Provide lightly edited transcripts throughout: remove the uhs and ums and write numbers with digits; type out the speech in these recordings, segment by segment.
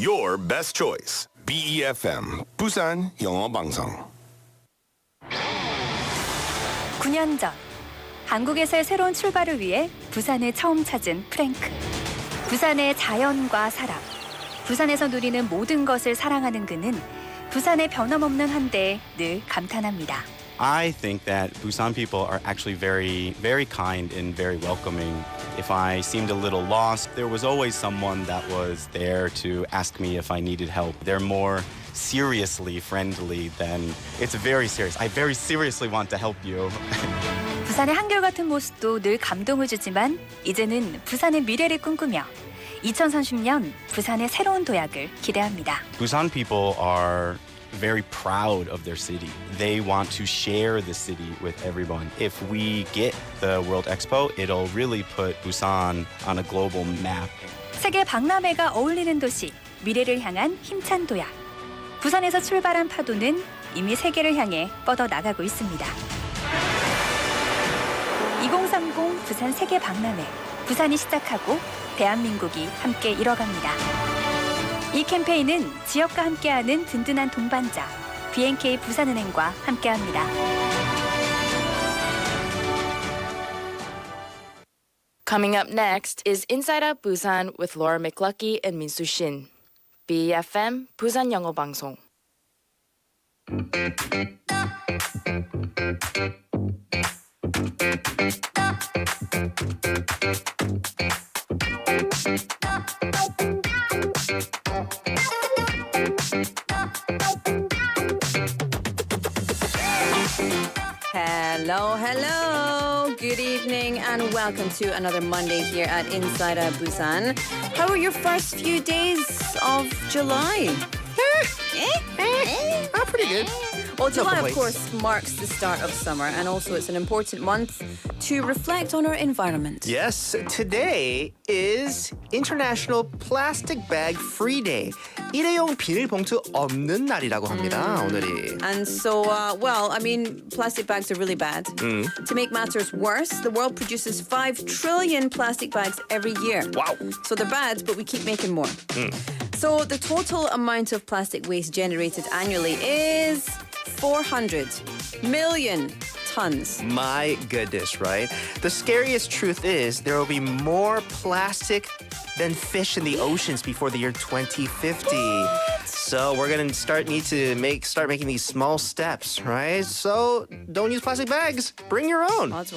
Your best choice. BEFM 부산 영어방송. 9년 전 한국에서의 새로운 출발을 위해 부산을 처음 찾은 프랭크. 부산의 자연과 사람, 부산에서 누리는 모든 것을 사랑하는 그는 부산의 변함없는 한대에 늘 감탄합니다. I think that Busan people are actually very, very kind and very welcoming. If I seemed a little lost, there was always someone that was there to ask me if I needed help. They're more seriously friendly than it's very serious. I very seriously want to help you. 부산의 한결같은 모습도 늘 감동을 주지만 이제는 부산의 미래를 꿈꾸며 2030년 부산의 새로운 도약을 기대합니다. Busan people are very proud of their city. They want to share the city with everyone. If we get the World Expo, it'll really put Busan on a global map. 세계 박람회가 어울리는 도시, 미래를 향한 힘찬 도약. 부산에서 출발한 파도는 이미 세계를 향해 뻗어 나가고 있습니다. 2030 부산 세계 박람회. 부산이 시작하고 대한민국이 함께 이뤄갑니다. 이 캠페인은 지역과 함께하는 든든한 동반자 BNK 부산은행과 함께합니다. Coming up next is Inside Out Busan with Laura McLucky and Minsu Shin. BFM 부산 영어방송. Hello. Good evening and welcome to another Monday here at Inside Out Busan. How are your first few days of July? Pretty good. Well, July, of complaints. course, marks the start of summer, and also it's an important month to reflect on our environment. Yes, today is International Plastic Bag Free Day. 일회용 비닐봉투 없는 날이라고 합니다, 오늘이. And so, plastic bags are really bad. To make matters worse, the world produces 5 trillion plastic bags every year. Wow. So they're bad, but we keep making more. So the total amount of plastic waste generated annually is 400 million tons. My goodness, right? The scariest truth is there will be more plastic than fish in the oceans before the year 2050. So we're gonna start making these small steps, right? So don't use plastic bags. Bring your own. 맞아.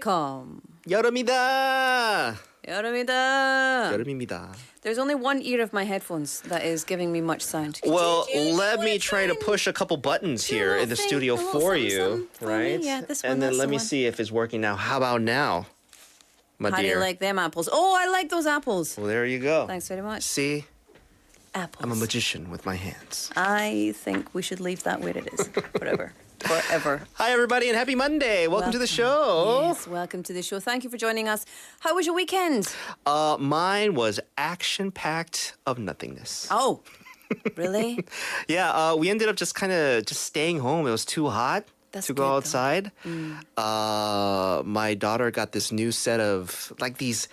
come. 여름이다. 여름이다. 여름입니다. There's only one ear of my headphones that is giving me much sound. Well, let me try to push a couple buttons here in the studio for you, right? Yeah, this one. And then that's let the me one. see if it's working now. How about now, my How do you dear? like them apples? Oh, I like those apples. Well, there you go. Thanks very much. See, Apples. I'm a magician with my hands. I think we should leave that where it is forever. Forever. Hi, everybody, and happy Monday. Welcome to the show. Yes, welcome to the show. Thank you for joining us. How was your weekend? Mine was action-packed of nothingness. Oh, really? Yeah, we ended up just staying home. It was too hot That's to good, go though. outside. My daughter got this new set of like those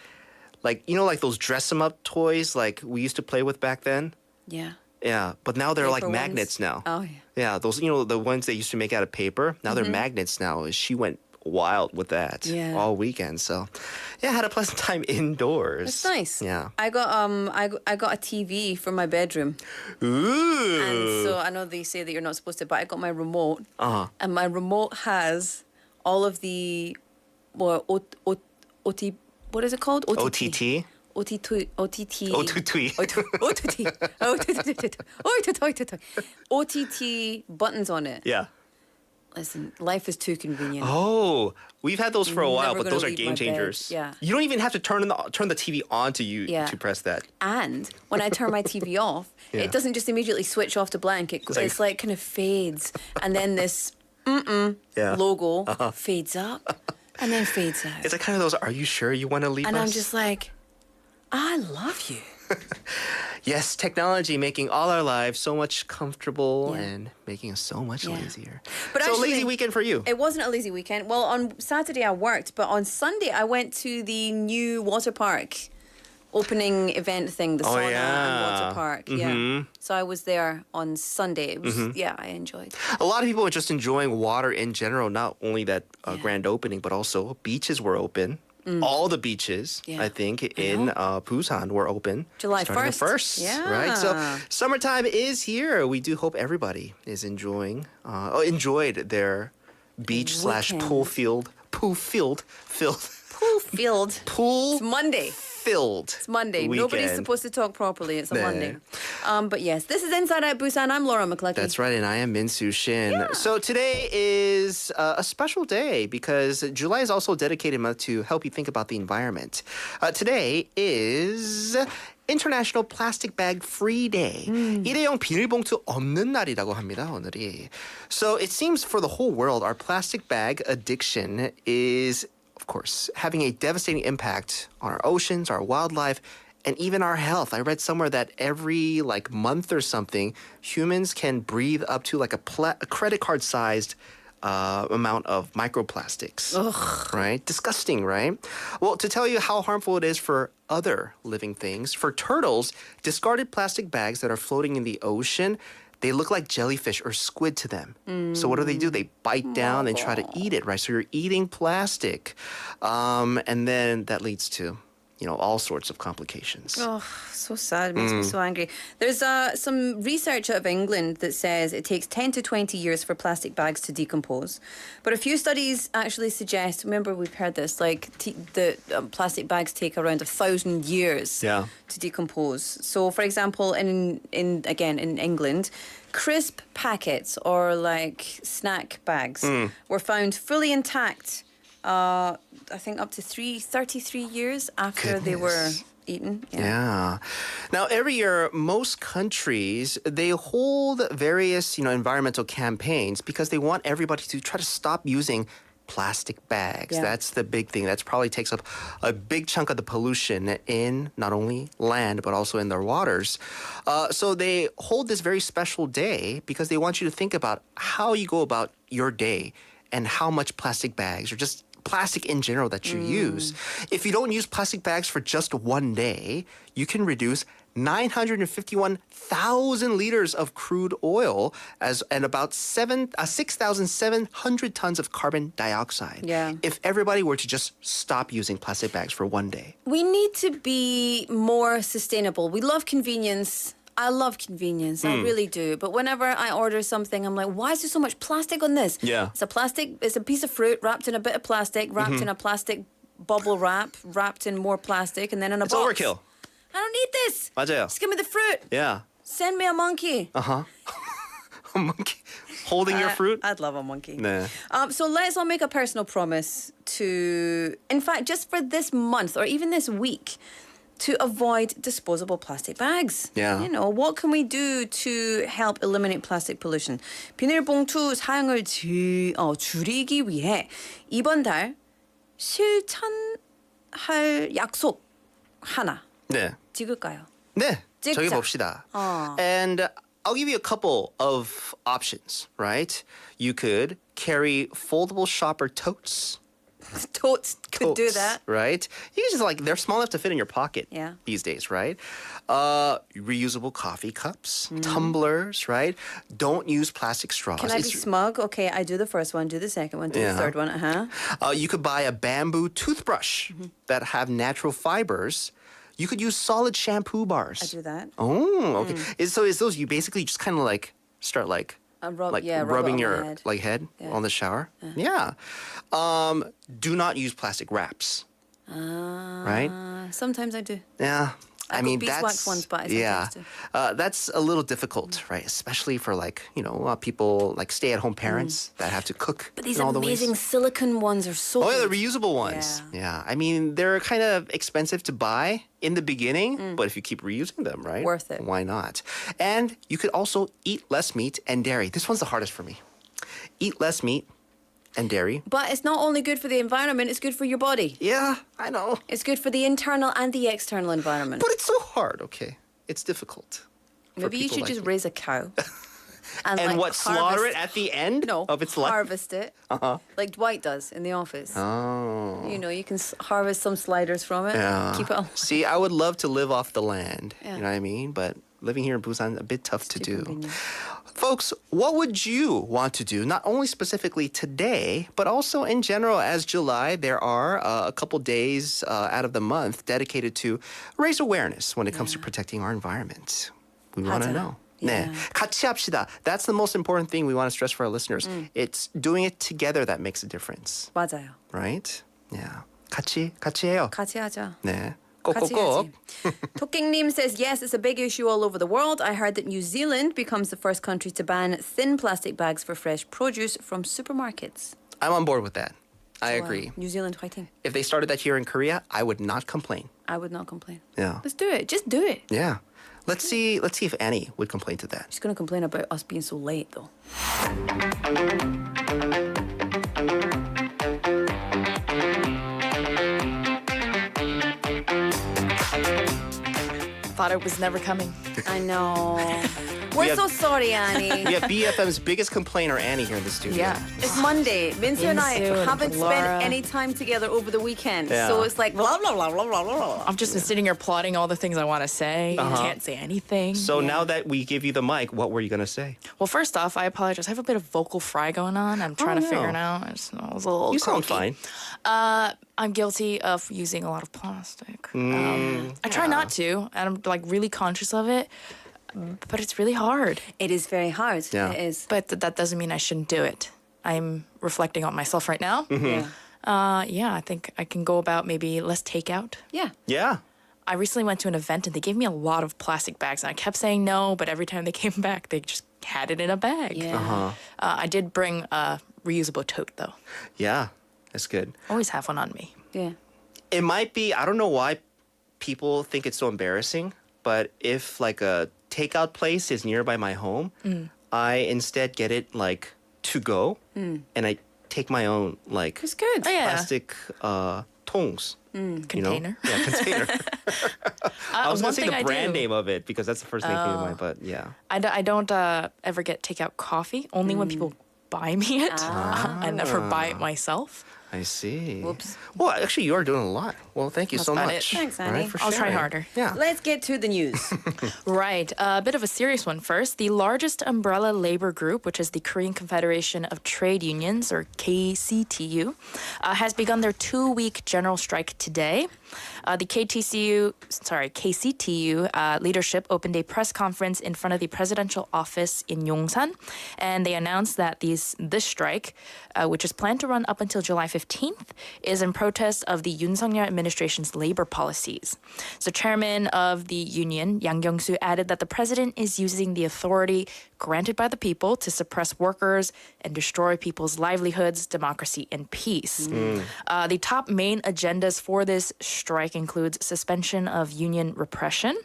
dress 'em up toys like we used to play with back then. Yeah. Yeah, but now they're like Paper ones? magnets now. Oh, yeah. Yeah, those the ones they used to make out of paper. Now they're magnets now. She went wild with that Yeah. all weekend. So, yeah, had a pleasant time indoors. It's nice. Yeah. I got I got a TV for my bedroom. Ooh. And so I know they say that you're not supposed to, but I got my remote. Uh-huh. And my remote has all of the OT what is it called? OTT. OTT. OTT buttons on it. Yeah. Listen, life is too convenient. Oh, we've had those for a while, Never but gonna those are leave my game bed. changers. Yeah. You don't even have to turn the TV on to Yeah. to press that. And when I turn my TV off, Yeah. it doesn't just immediately switch off to blank. It's like kind of fades, and then this Yeah. logo fades up and then fades out. It's like kind of those. Are you sure you want to leave And us? I'm just like, I love you. Yes, technology making all our lives so much comfortable Yeah. and making us so much Yeah. lazier. But so actually, lazy weekend for you. It wasn't a lazy weekend. Well, on Saturday I worked, but on Sunday I went to the new water park opening event thing, the Oh, sauna and yeah. water park. Yeah. So I was there on Sunday. It was yeah, I enjoyed. A lot of people are just enjoying water in general, not only that Yeah. grand opening, but also beaches were open. All the beaches, Yeah. I think, in Busan were open. July starting 1st. the 1st, right? So Yeah. summertime is here. We do hope everybody is enjoyed their beach slash Weekend. pool filled Pool field. pool It's Monday. filled. It's Monday. Nobody's weekend. supposed to talk properly. It's a 네. Monday. But yes, this is Inside Out Busan. I'm Laura McCluskey. That's right, and I am Minsu Shin. So today is a special day because July is also dedicated month to help you think about the environment. Today is International Plastic Bag Free Day. 일회용 비닐봉투 없는 날이라고 합니다, 오늘이. So it seems for the whole world, our plastic bag addiction is, of course, having a devastating impact on our oceans, our wildlife, and even our health. I read somewhere that every month or something, humans can breathe up to a credit card sized amount of microplastics. Right? Disgusting, right? Well, to tell you how harmful it is for other living things, for turtles, discarded plastic bags that are floating in the ocean, they look like jellyfish or squid to them. So what do? They bite down and try to eat it, right? So you're eating plastic. And then that leads to, all sorts of complications. Oh, so sad. It makes me so angry. There's some research out of England that says it takes 10 to 20 years for plastic bags to decompose. But a few studies actually suggest, remember we've heard this, the plastic bags take around 1,000 years Yeah. to decompose. So, for example, in England, crisp packets or snack bags were found fully intact. I think up to 33 years after they were Goodness. eaten. Yeah. Now, every year, most countries, they hold various, environmental campaigns because they want everybody to try to stop using plastic bags. Yeah. That's the big thing. That probably takes up a big chunk of the pollution in not only land, but also in their waters. So they hold this very special day because they want you to think about how you go about your day and how much plastic bags or just plastic in general that you use. If you don't use plastic bags for just one day, you can reduce 951,000 liters of crude oil and about 6,700 tons of carbon dioxide. Yeah. If everybody were to just stop using plastic bags for one day. We need to be more sustainable. We love convenience. I love convenience. I really do. But whenever I order something, I'm like, why is there so much plastic on this? Yeah. It's a piece of fruit wrapped in a bit of plastic, wrapped in a plastic bubble wrap, wrapped in more plastic, and then in a It's box. overkill. I don't need this. 맞아요. Just give me the fruit. Yeah. Send me a monkey. A monkey holding your fruit? I'd love a monkey. Nah. So let's all make a personal promise to, in fact, just for this month or even this week, to avoid disposable plastic bags. Yeah. You know, what can we do to help eliminate plastic pollution? 비닐봉투 사용을 줄이기 위해 이번 달 실천할 약속 하나 네. 찍을까요? 네. 찍자. 적어봅시다. And I'll give you a couple of options, right? You could carry foldable shopper totes. Totes could do Totes, that. right? You can just they're small enough to fit in your pocket Yeah. these days, right? Reusable coffee cups, tumblers, right? Don't use plastic straws. Can I be smug? Okay, I do the first one, do the second one, do the third one. You could buy a bamboo toothbrush that have natural fibers. You could use solid shampoo bars. I do that. Oh, okay. So is those you basically just kind of start Rub it rubbing on my your head. head Yeah. on the shower? Yeah. Do not use plastic wraps. Right? Sometimes I do. Yeah. I got mean, beeswax ones, but I sometimes do. that's a little difficult, right? Especially for people stay-at-home parents that have to cook. But these in all the amazing ways. silicone ones are so Oh yeah, the good. reusable ones. Yeah. I mean, they're kind of expensive to buy in the beginning, but if you keep reusing them, right? Worth it. Why not? And you could also eat less meat and dairy. This one's the hardest for me. Eat less meat and dairy. But it's not only good for the environment, it's good for your body. Yeah, I know. It's good for the internal and the external environment. But it's so hard, okay? It's difficult. for Maybe you people should like just me. raise a cow. And what, slaughter it at the end No, of its life? harvest it, like Dwight does in the office. Oh. You know, you can harvest some sliders from it. Yeah. Keep it alive. See, I would love to live off the land. Yeah. You know what I mean? But living here in Busan, a bit tough to too do. convenient. Folks, what would you want to do, not only specifically today, but also in general as July, there are a couple days out of the month dedicated to raise awareness when it comes to protecting our environment. We want to 하자. know. Yeah. 네, 같이 합시다. That's the most important thing we want to stress for our listeners. It's doing it together that makes a difference, 맞아요. right? Yeah. 같이 해요. 같이 하자. 네. 같이 꼭꼭꼭. 해야지. 토끼님 says, yes, it's a big issue all over the world. I heard that New Zealand becomes the first country to ban thin plastic bags for fresh produce from supermarkets. I'm on board with that. I So, agree. New Zealand fighting. If they started that here in Korea, I would not complain. I would not complain. Yeah. Let's do it. Just do it. Yeah. Let's see if Annie would complain to that. She's going to complain about us being so late, though. Thought it was never coming. I know. We're so sorry, Annie. We have BFM's biggest complainer, Annie, here in the studio. Yeah. It's Monday. Minsu and I Minsu and haven't Laura. spent any time together over the weekend. Yeah. So it's like blah, blah, blah, blah, blah, blah. I've just been sitting here plotting all the things I want to say. Can't say anything. So now that we give you the mic, what were you going to say? Well, first off, I apologize. I have a bit of vocal fry going on. I'm trying to no. figure it out. I was a little You sound croaky. fine. I'm guilty of using a lot of plastic. I try not to, and I'm really conscious of it. But it's really hard. It is very hard. Yeah. It is. But that doesn't mean I shouldn't do it. I'm reflecting on myself right now. Yeah. I think I can go about maybe less takeout. Yeah. Yeah. I recently went to an event and they gave me a lot of plastic bags. And I kept saying no, but every time they came back, they just had it in a bag. Yeah. I did bring a reusable tote, though. Yeah. That's good. Always have one on me. Yeah. It might be, I don't know why people think it's so embarrassing, but if a takeout place is nearby my home, I instead get it to go and I take my own It's good. Oh, yeah. plastic tongs. Container. You know? Yeah, container. I was going one to say thing the I brand do- name of it because that's the first thing that came to mind, but yeah. I don't ever get takeout coffee, only when people buy me it. I never buy it myself. I see. Whoops. Well, actually, you are doing a lot. Well, thank you That's so about much. it. Thanks, All right, Annie. for I'll try sharing. harder. Yeah. Let's get to the news. Right. A bit of a serious one first. The largest umbrella labor group, which is the Korean Confederation of Trade Unions, or KCTU, has begun their 2-week general strike today. The KCTU leadership opened a press conference in front of the presidential office in Yongsan, and they announced that this strike, which is planned to run up until July 15th, is in protest of the Yoon Suk-yeol administration's labor policies. So chairman of the union, Yang Kyung-soo, added that the president is using the authority granted by the people to suppress workers and destroy people's livelihoods, democracy, and peace. The top main agendas for this strike includes suspension of union repression,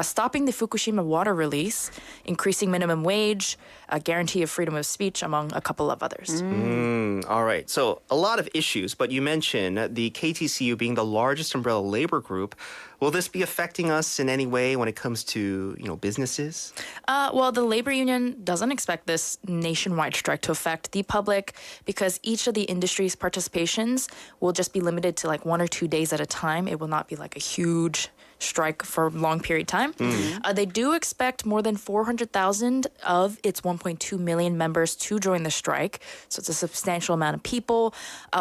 stopping the Fukushima water release, increasing minimum wage, a guarantee of freedom of speech, among a couple of others. All right. So a lot of issues, but you mentioned the KTCU being the largest umbrella labor group. Will this be affecting us in any way when it comes to, businesses? Well, the labor union doesn't expect this nationwide strike to affect the public because each of the industry's participations will just be limited to like 1 or 2 days at a time. It will not be like a huge strike for a long period of time. They do expect more than 400,000 of its 1.2 million members to join the strike. So it's a substantial amount of people.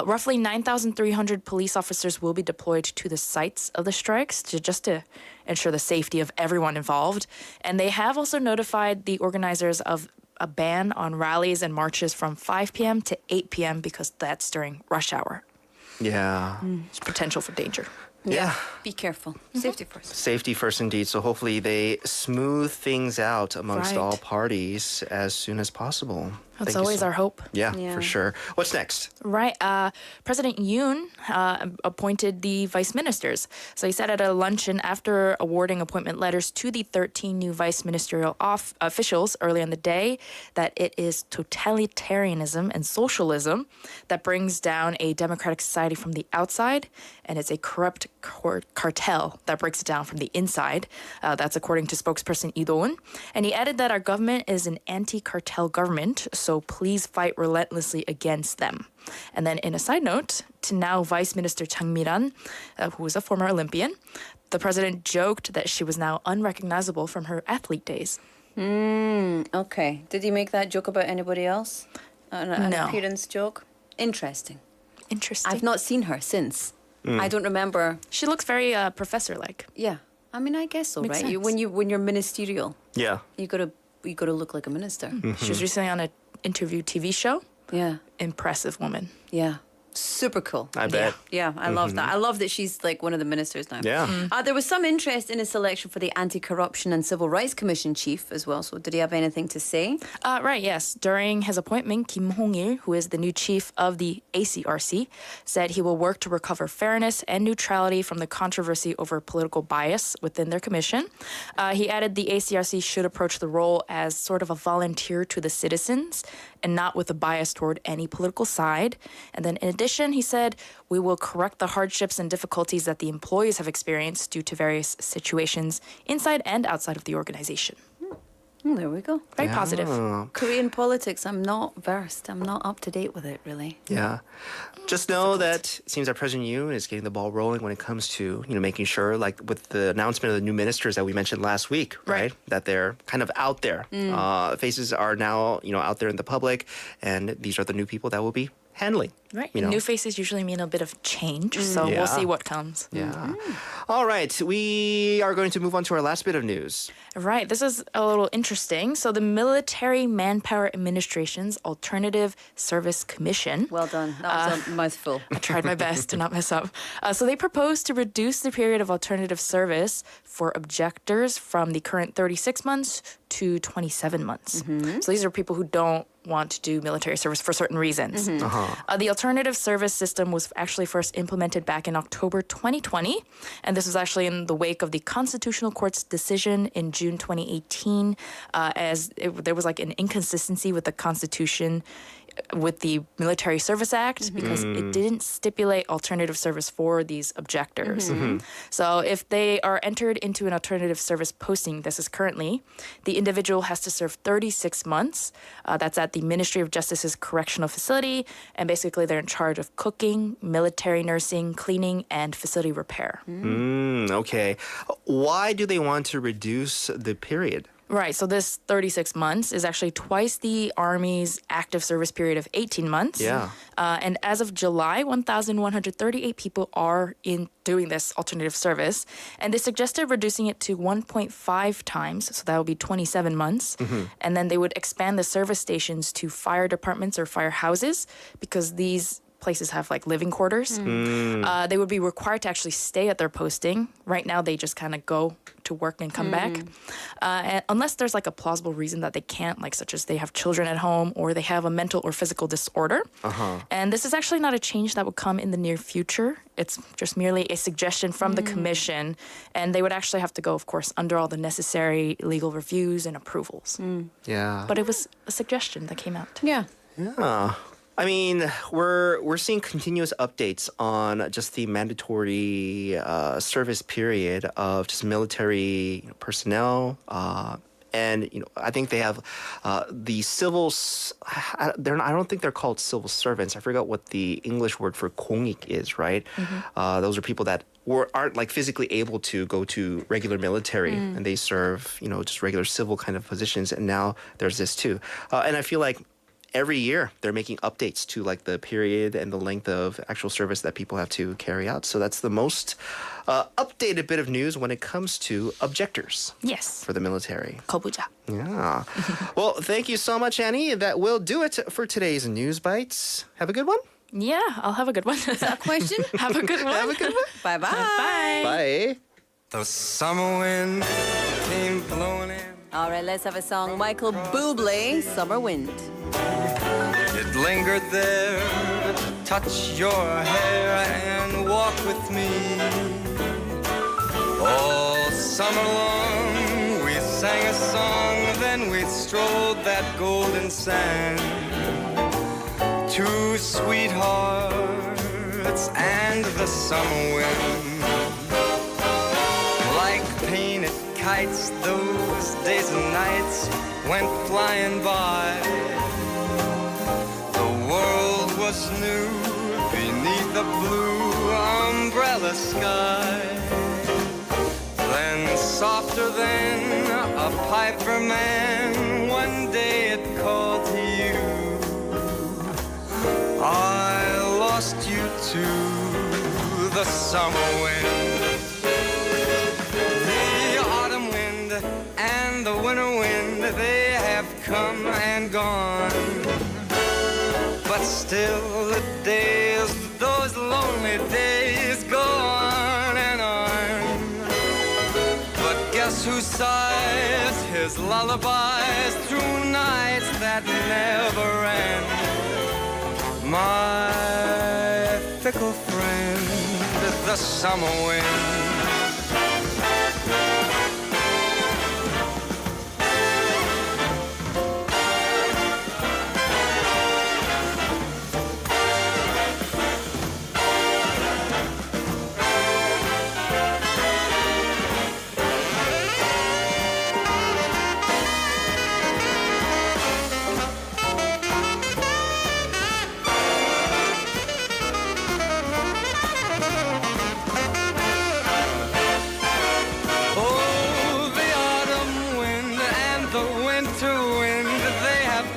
Roughly 9,300 police officers will be deployed to the sites of the strikes just to ensure the safety of everyone involved. And they have also notified the organizers of a ban on rallies and marches from 5 p.m. to 8 p.m. because that's during rush hour. Yeah. There's potential for danger. Yeah. Be careful. Safety first. Safety first indeed. So hopefully they smooth things out amongst Right. all parties as soon as possible. That's Thank you always so- our hope. Yeah, Yeah. for sure. What's next? Right. President Yoon appointed the vice ministers. So he said at a luncheon after awarding appointment letters to the 13 new vice ministerial officials early in the day that it is totalitarianism and socialism that brings down a democratic society from the outside, and it's a corrupt cartel that breaks it down from the inside. That's according to spokesperson Lee Do-eun. And he added that our government is an anti-cartel government, so please fight relentlessly against them. And then in a side note, to now Vice Minister Chang Mi-ran, who was a former Olympian, the president joked that she was now unrecognizable from her athlete days. Okay. Did he make that joke about anybody else? An No. appearance joke? Interesting. Interesting. I've not seen her since. I don't remember. She looks very professor-like. Yeah. I mean, I guess so, Makes right? sense. When you're ministerial, Yeah. you gotta look like a minister. She was recently on an interview TV show. Yeah. Impressive woman. Yeah. Super cool. I bet. Yeah, I love that. I love that she's like one of the ministers now. Yeah. There was some interest in his selection for the Anti-Corruption and Civil Rights Commission chief as well. So did he have anything to say? Right, yes. During his appointment, Kim Hong-il, who is the new chief of the ACRC, said he will work to recover fairness and neutrality from the controversy over political bias within their commission. He added the ACRC should approach the role as sort of a volunteer to the citizens and not with a bias toward any political side. And then in addition, he said, we will correct the hardships and difficulties that the employees have experienced due to various situations inside and outside of the organization. There we go. Very positive. Korean politics, I'm not versed. I'm not up to date with it, really. Yeah. Just know that it seems that President Yoon is getting the ball rolling when it comes to, making sure, like with the announcement of the new ministers that we mentioned last week, right? That they're kind of out there. Faces are now, out there in the public, and these are the new people that will be handling. Right. New faces usually mean a bit of change, so Yeah. we'll see what comes. Yeah. All right. We are going to move on to our last bit of news. Right. This is a little interesting. So the Military Manpower Administration's Alternative Service Commission. Well done. That was a mouthful. I tried my best to not mess up. So they proposed to reduce the period of alternative service for objectors from the current 36 months to 27 months. So these are people who don't want to do military service for certain reasons. The alternative service system was actually first implemented back in October 2020, and this was actually in the wake of the Constitutional Court's decision in June 2018, there was like an inconsistency with the Constitution with the Military Service Act because it didn't stipulate alternative service for these objectors. So if they are entered into an alternative service posting, this is currently, the individual has to serve 36 months. That's at the Ministry of Justice's correctional facility, and basically they're in charge of cooking, military nursing, cleaning, and facility repair. Okay. Why do they want to reduce the period? Right, so this 36 months is actually twice the Army's active service period of 18 months. Yeah. And as of July, 1,138 people are in doing this alternative service. And they suggested reducing it to 1.5 times, so that would be 27 months. And then they would expand the service stations to fire departments or firehouses because these places have like living quarters. They would be required to actually stay at their posting. Right now, they just kind of go to work and come back. And unless there's like a plausible reason that they can't, like such as they have children at home or they have a mental or physical disorder. And this is actually not a change that would come in the near future. It's just merely a suggestion from the commission. And they would actually have to go, of course, under all the necessary legal reviews and approvals. Yeah. But it was a suggestion that came out. Yeah. Yeah. I mean, we're seeing continuous updates on just the mandatory service period of just military personnel. And I think they have the civils. I don't think they're called civil servants. I forgot what the English word for 공익 is. Right? Those are people that aren't like physically able to go to regular military, and they serve just regular civil kind of positions. And now there's this too. And I feel like every year they're making updates to like the period and the length of actual service that people have to carry out. So that's the most updated bit of news when it comes to objectors Yes. for the military. 거부자. Yeah. Well, thank you so much, Annie. That will do it for today's News Bites. Have a good one. Yeah, I'll have a good one. A question? Have a good one. Have a good one. Bye-bye. Bye. Bye. The summer wind came blowing in. All right, let's have a song. Michael Bublé, Summer Wind. It lingered there, touch your hair and walk with me. All summer long we sang a song, then we strolled that golden sand. Two sweethearts and the summer wind. Like painted kites, those days and nights went flying by. The world was new beneath the blue umbrella sky. Then softer than a piper man, one day it called to you. I lost you to the summer wind. The autumn wind and the winter wind, they have come and gone. But still the days, those lonely days go on and on. But guess who sighs his lullabies through nights that never end? My fickle friend, the summer wind.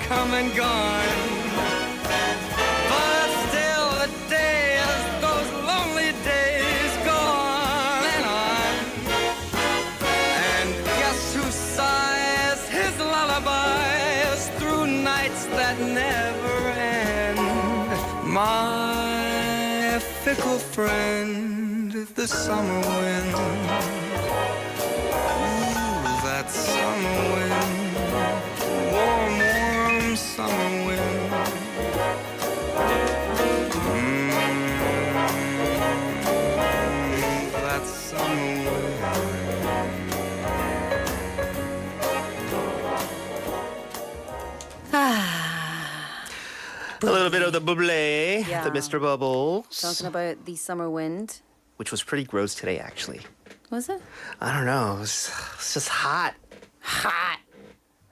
Come and gone, but still the days, those lonely days go on and on. And guess who sighs his lullabies through nights that never end? My fickle friend, the summer wind. Ooh, that summer wind, warm, warm summer wind. That summer wind. A little bit of the Bublé, Yeah. the Mr. Bubbles, Talking about the summer wind. which was pretty gross today, actually. Was it? I don't know. It's just hot. Hot.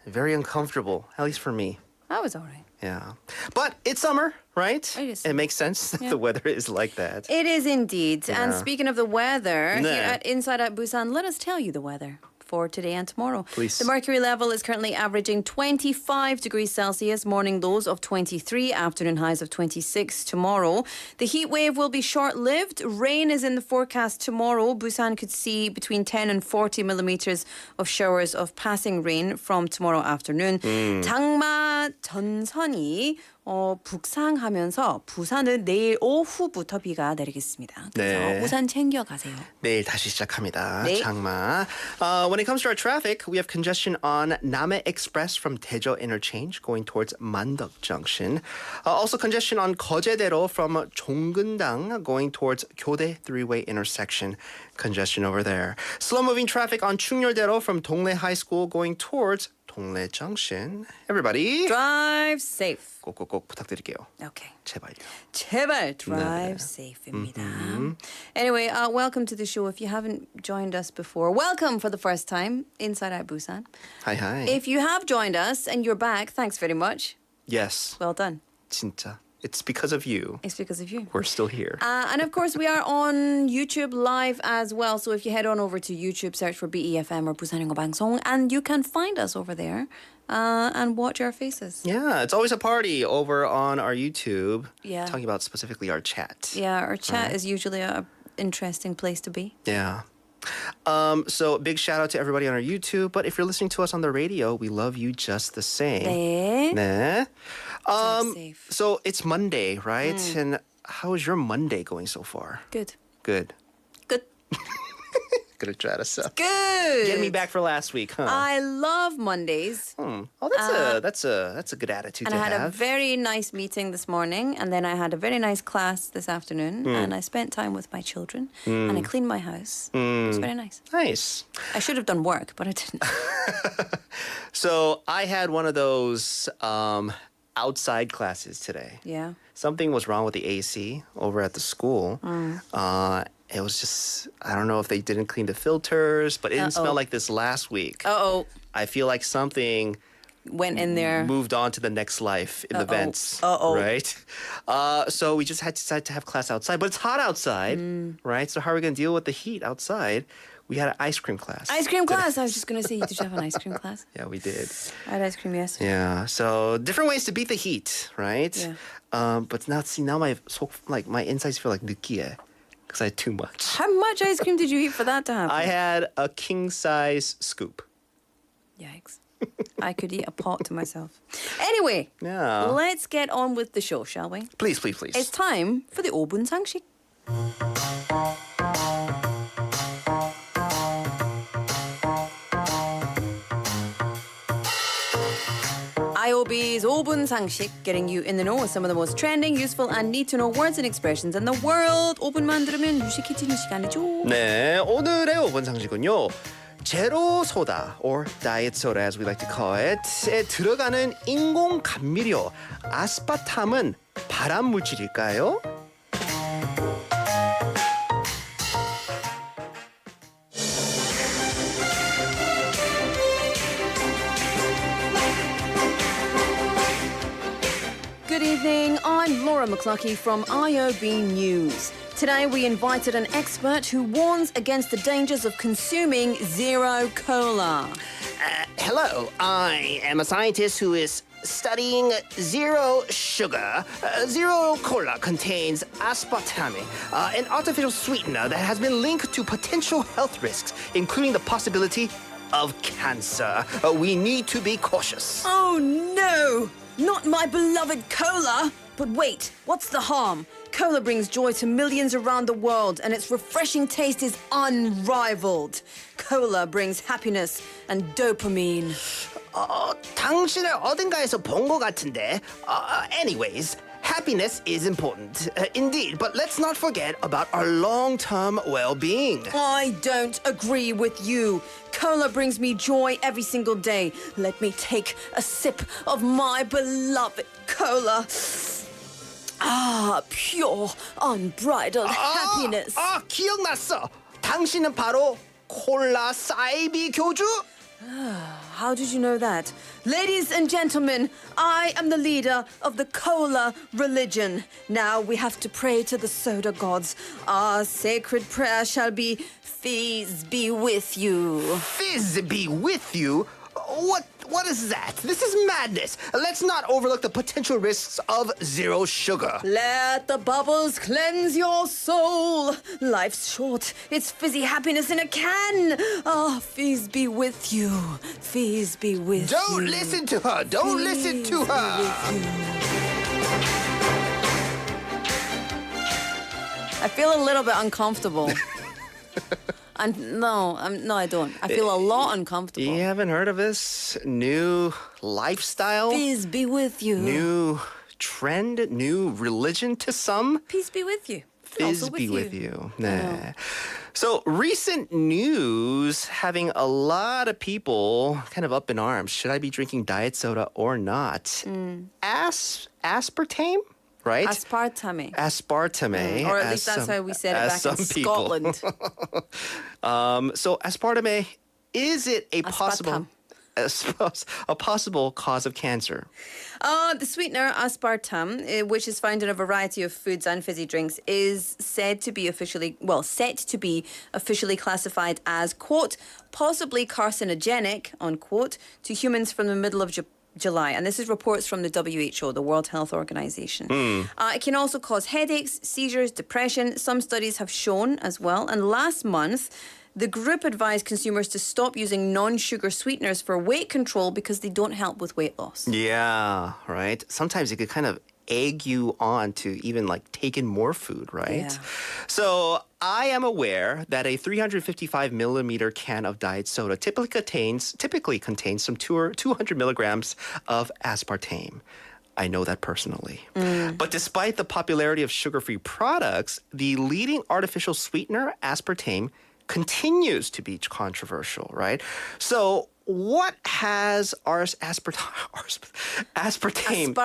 Very uncomfortable, at least for me. That was all right. Yeah. But it's summer, right? It is It makes sense that the weather is like that. It is indeed. And Yeah. speaking of the weather, Nah. here at Inside Out Busan, let us tell you the weather for today and tomorrow. Please. The mercury level is currently averaging 25 degrees Celsius, morning lows of 23, afternoon highs of 26 tomorrow. The heat wave will be short-lived. Rain is in the forecast tomorrow. Busan could see between 10 and 40 millimeters of showers of passing rain from tomorrow afternoon. 장마 전선이 북상하면서 부산은 내일 오후부터 비가 내리겠습니다. 그래서 네. 우산 챙겨가세요. 내일 다시 시작합니다. 네. 장마. When it comes to our traffic, we have congestion on Name Express from Daejeon Interchange going towards Mandok Junction. Also congestion on 거제대로 from 종근당 going towards 교대 three-way intersection. Congestion over there. Slow-moving traffic on 충렬대로 from 동래 High School going towards 동래 Junction. Everybody, Drive safe. 꼭꼭꼭 부탁드릴게요. Okay. 제발요. 제발 drive safe입니다. Anyway, welcome to the show. If you haven't joined us before, welcome for the first time inside out Busan. Hi, hi. If you have joined us and you're back, thanks very much. Yes, Well done. 진짜. It's because of you. It's because of you. We're still here. And of course, we are on YouTube live as well. So if you head on over to YouTube, search for BEFM or 부산영어방송, and you can find us over there and watch our faces. Yeah, it's always a party over on our YouTube. Yeah. Talking about specifically our chat. Yeah, our chat is usually a interesting place to be. Yeah. So big shout out to everybody on our YouTube. But if you're listening to us on the radio, we love you just the same. 네. 네. Drive safe. So it's Monday, right? And how is your Monday going so far? Good. Good. Good. Gonna try to sell. Good. Getting me back for last week, huh? I love Mondays. Oh, that's a good attitude And to I had have. a very nice meeting this morning, and then I had a very nice class this afternoon, and I spent time with my children, and I cleaned my house. It was very nice. Nice. I should have done work, but I didn't. So I had one of those outside classes today. Yeah. Something was wrong with the AC over at the school. It was just, I don't know if they didn't clean the filters, but it didn't smell like this last week. Uh-oh. I feel like something Went in there. moved on to the next life in the vents. Right? So we just had to decide to have class outside, but it's hot outside, right? So how are we going to deal with the heat outside? We had an ice cream class. Ice cream class. I was just going to say, did you have an ice cream class? Yeah, we did. I had ice cream yesterday. Yeah, so different ways to beat the heat, right? Yeah. But now my insides feel like 느끼해 because I had too much. How much ice cream did you eat for that to happen? I had a king size scoop. Yikes. I could eat a pot to myself. Anyway, Yeah. let's get on with the show, shall we? Please, please, please. It's time for the 5분 상식. IOB's 5분 상식, getting you in the know with some of the most trending, useful, and need-to-know words and expressions in the world. 5분만 들으면 유식해지는 시간이죠. 네, 오늘의 5분 상식은요. 제로 소다 or diet soda as we like to call it에 들어가는 인공 감미료 아스파탐은 발암 물질일까요? Good evening, I'm Laura McCluskey from IOB News. Today we invited an expert who warns against the dangers of consuming zero cola. Hello, I am a scientist who is studying zero sugar. Zero cola contains aspartame, an artificial sweetener that has been linked to potential health risks, including the possibility of cancer. We need to be cautious. Oh no! Not my beloved cola! But wait, what's the harm? Cola brings joy to millions around the world, and its refreshing taste is unrivaled. Cola brings happiness and dopamine. 당신을 어딘가에서 본 것 같은데. Anyways, happiness is important, indeed. But let's not forget about our long-term well-being. I don't agree with you. Cola brings me joy every single day. Let me take a sip of my beloved cola. Ah, pure, unbridled happiness. 기억났어. 당신은 바로 콜라 사이비 교주? How did you know that? Ladies and gentlemen, I am the leader of the cola religion. Now we have to pray to the soda gods. Our sacred prayer shall be, "Peace be with you." Fizz be with you? What is that? This is madness. Let's not overlook the potential risks of zero sugar. Let the bubbles cleanse your soul. Life's short. It's fizzy happiness in a can. Ah, fizz be with you. Fizz be with you. Don't listen to her. Don't listen to her. I feel a little bit uncomfortable. And no, I don't. I feel a lot uncomfortable. You haven't heard of this new lifestyle? Peace be with you. New trend, new religion to some? Peace be with you. Fizz Also be with you. 네. So recent news having a lot of people kind of up in arms. Should I be drinking diet soda or not? Aspartame? Right? Aspartame. Aspartame. Or at least that's how we said it back in Scotland. So aspartame, is it a possible cause of cancer? The sweetener aspartame, which is found in a variety of foods and fizzy drinks, is set to be officially classified as, quote, possibly carcinogenic, unquote, to humans from the middle of July. And this is reports from the WHO, the World Health Organization. It can also cause headaches, seizures, depression. Some studies have shown as well. And last month, the group advised consumers to stop using non-sugar sweeteners for weight control because they don't help with weight loss. Yeah, right. Sometimes it could kind of egg you on to even like take in more food, right? Yeah. So I am aware that a 355 millimeter can of diet soda typically contains some 200 milligrams of aspartame. I know that personally. But despite the popularity of sugar-free products, the leading artificial sweetener, aspartame, continues to be controversial, right? So what has aspartame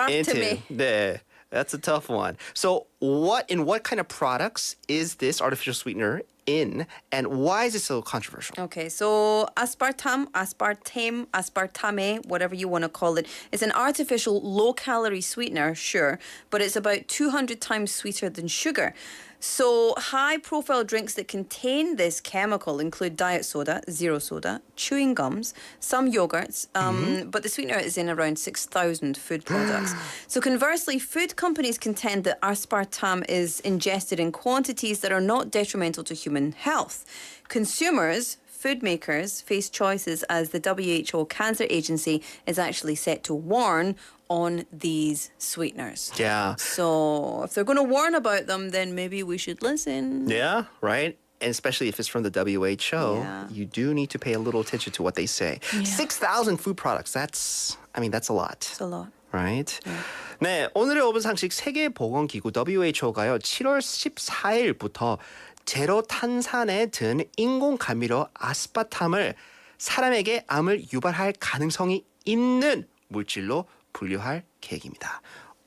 into? 네, that's a tough one. So in what kind of products is this artificial sweetener in, and why is it so controversial? Okay, so aspartame, whatever you want to call it, is an artificial low-calorie sweetener, sure, but it's about 200 times sweeter than sugar. So high-profile drinks that contain this chemical include diet soda, zero soda, chewing gums, some yogurts, but the sweetener is in around 6,000 food products. So conversely, food companies contend that aspartame is ingested in quantities that are not detrimental to human health. Consumers, food makers, face choices as the WHO Cancer Agency is actually set to warn on these sweeteners. Yeah. So if they're going to warn about them, then maybe we should listen. Yeah, right? And especially if it's from the WHO, Yeah. you do need to pay a little attention to what they say. 6,000 food products, that's a lot. It's a lot. Right? 네, 오늘의 5분 상식 세계보건기구 WHO가요. 7월 14일부터 제로 탄산에 든 인공감미료 아스파탐을 사람에게 암을 유발할 가능성이 있는 물질로 분류할 계획입니다.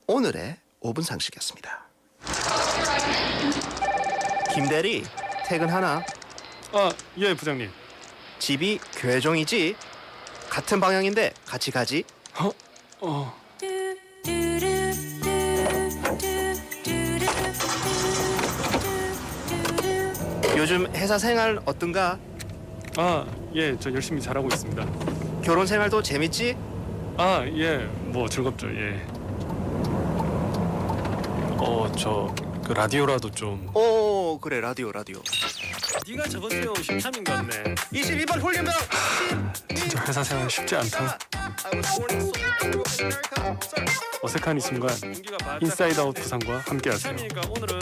오늘의 5분 상식이었습니다. 김대리, 퇴근하나? 예, 부장님. 집이 교회종이지? 같은 방향인데 같이 가지? 요즘 회사 생활 어떤가? 예, 저 열심히 잘하고 있습니다. 결혼 생활도 재밌지? 예, 뭐 즐겁죠, 예. 그 라디오라도 좀. 그래, 라디오. 네가 적었어요, 심참인 것 같네. 22번 훈련병! 진짜 회사 생활 쉽지 않다. 어색한 이 순간, 인사이드 아웃 부산과 함께하세요. 오늘은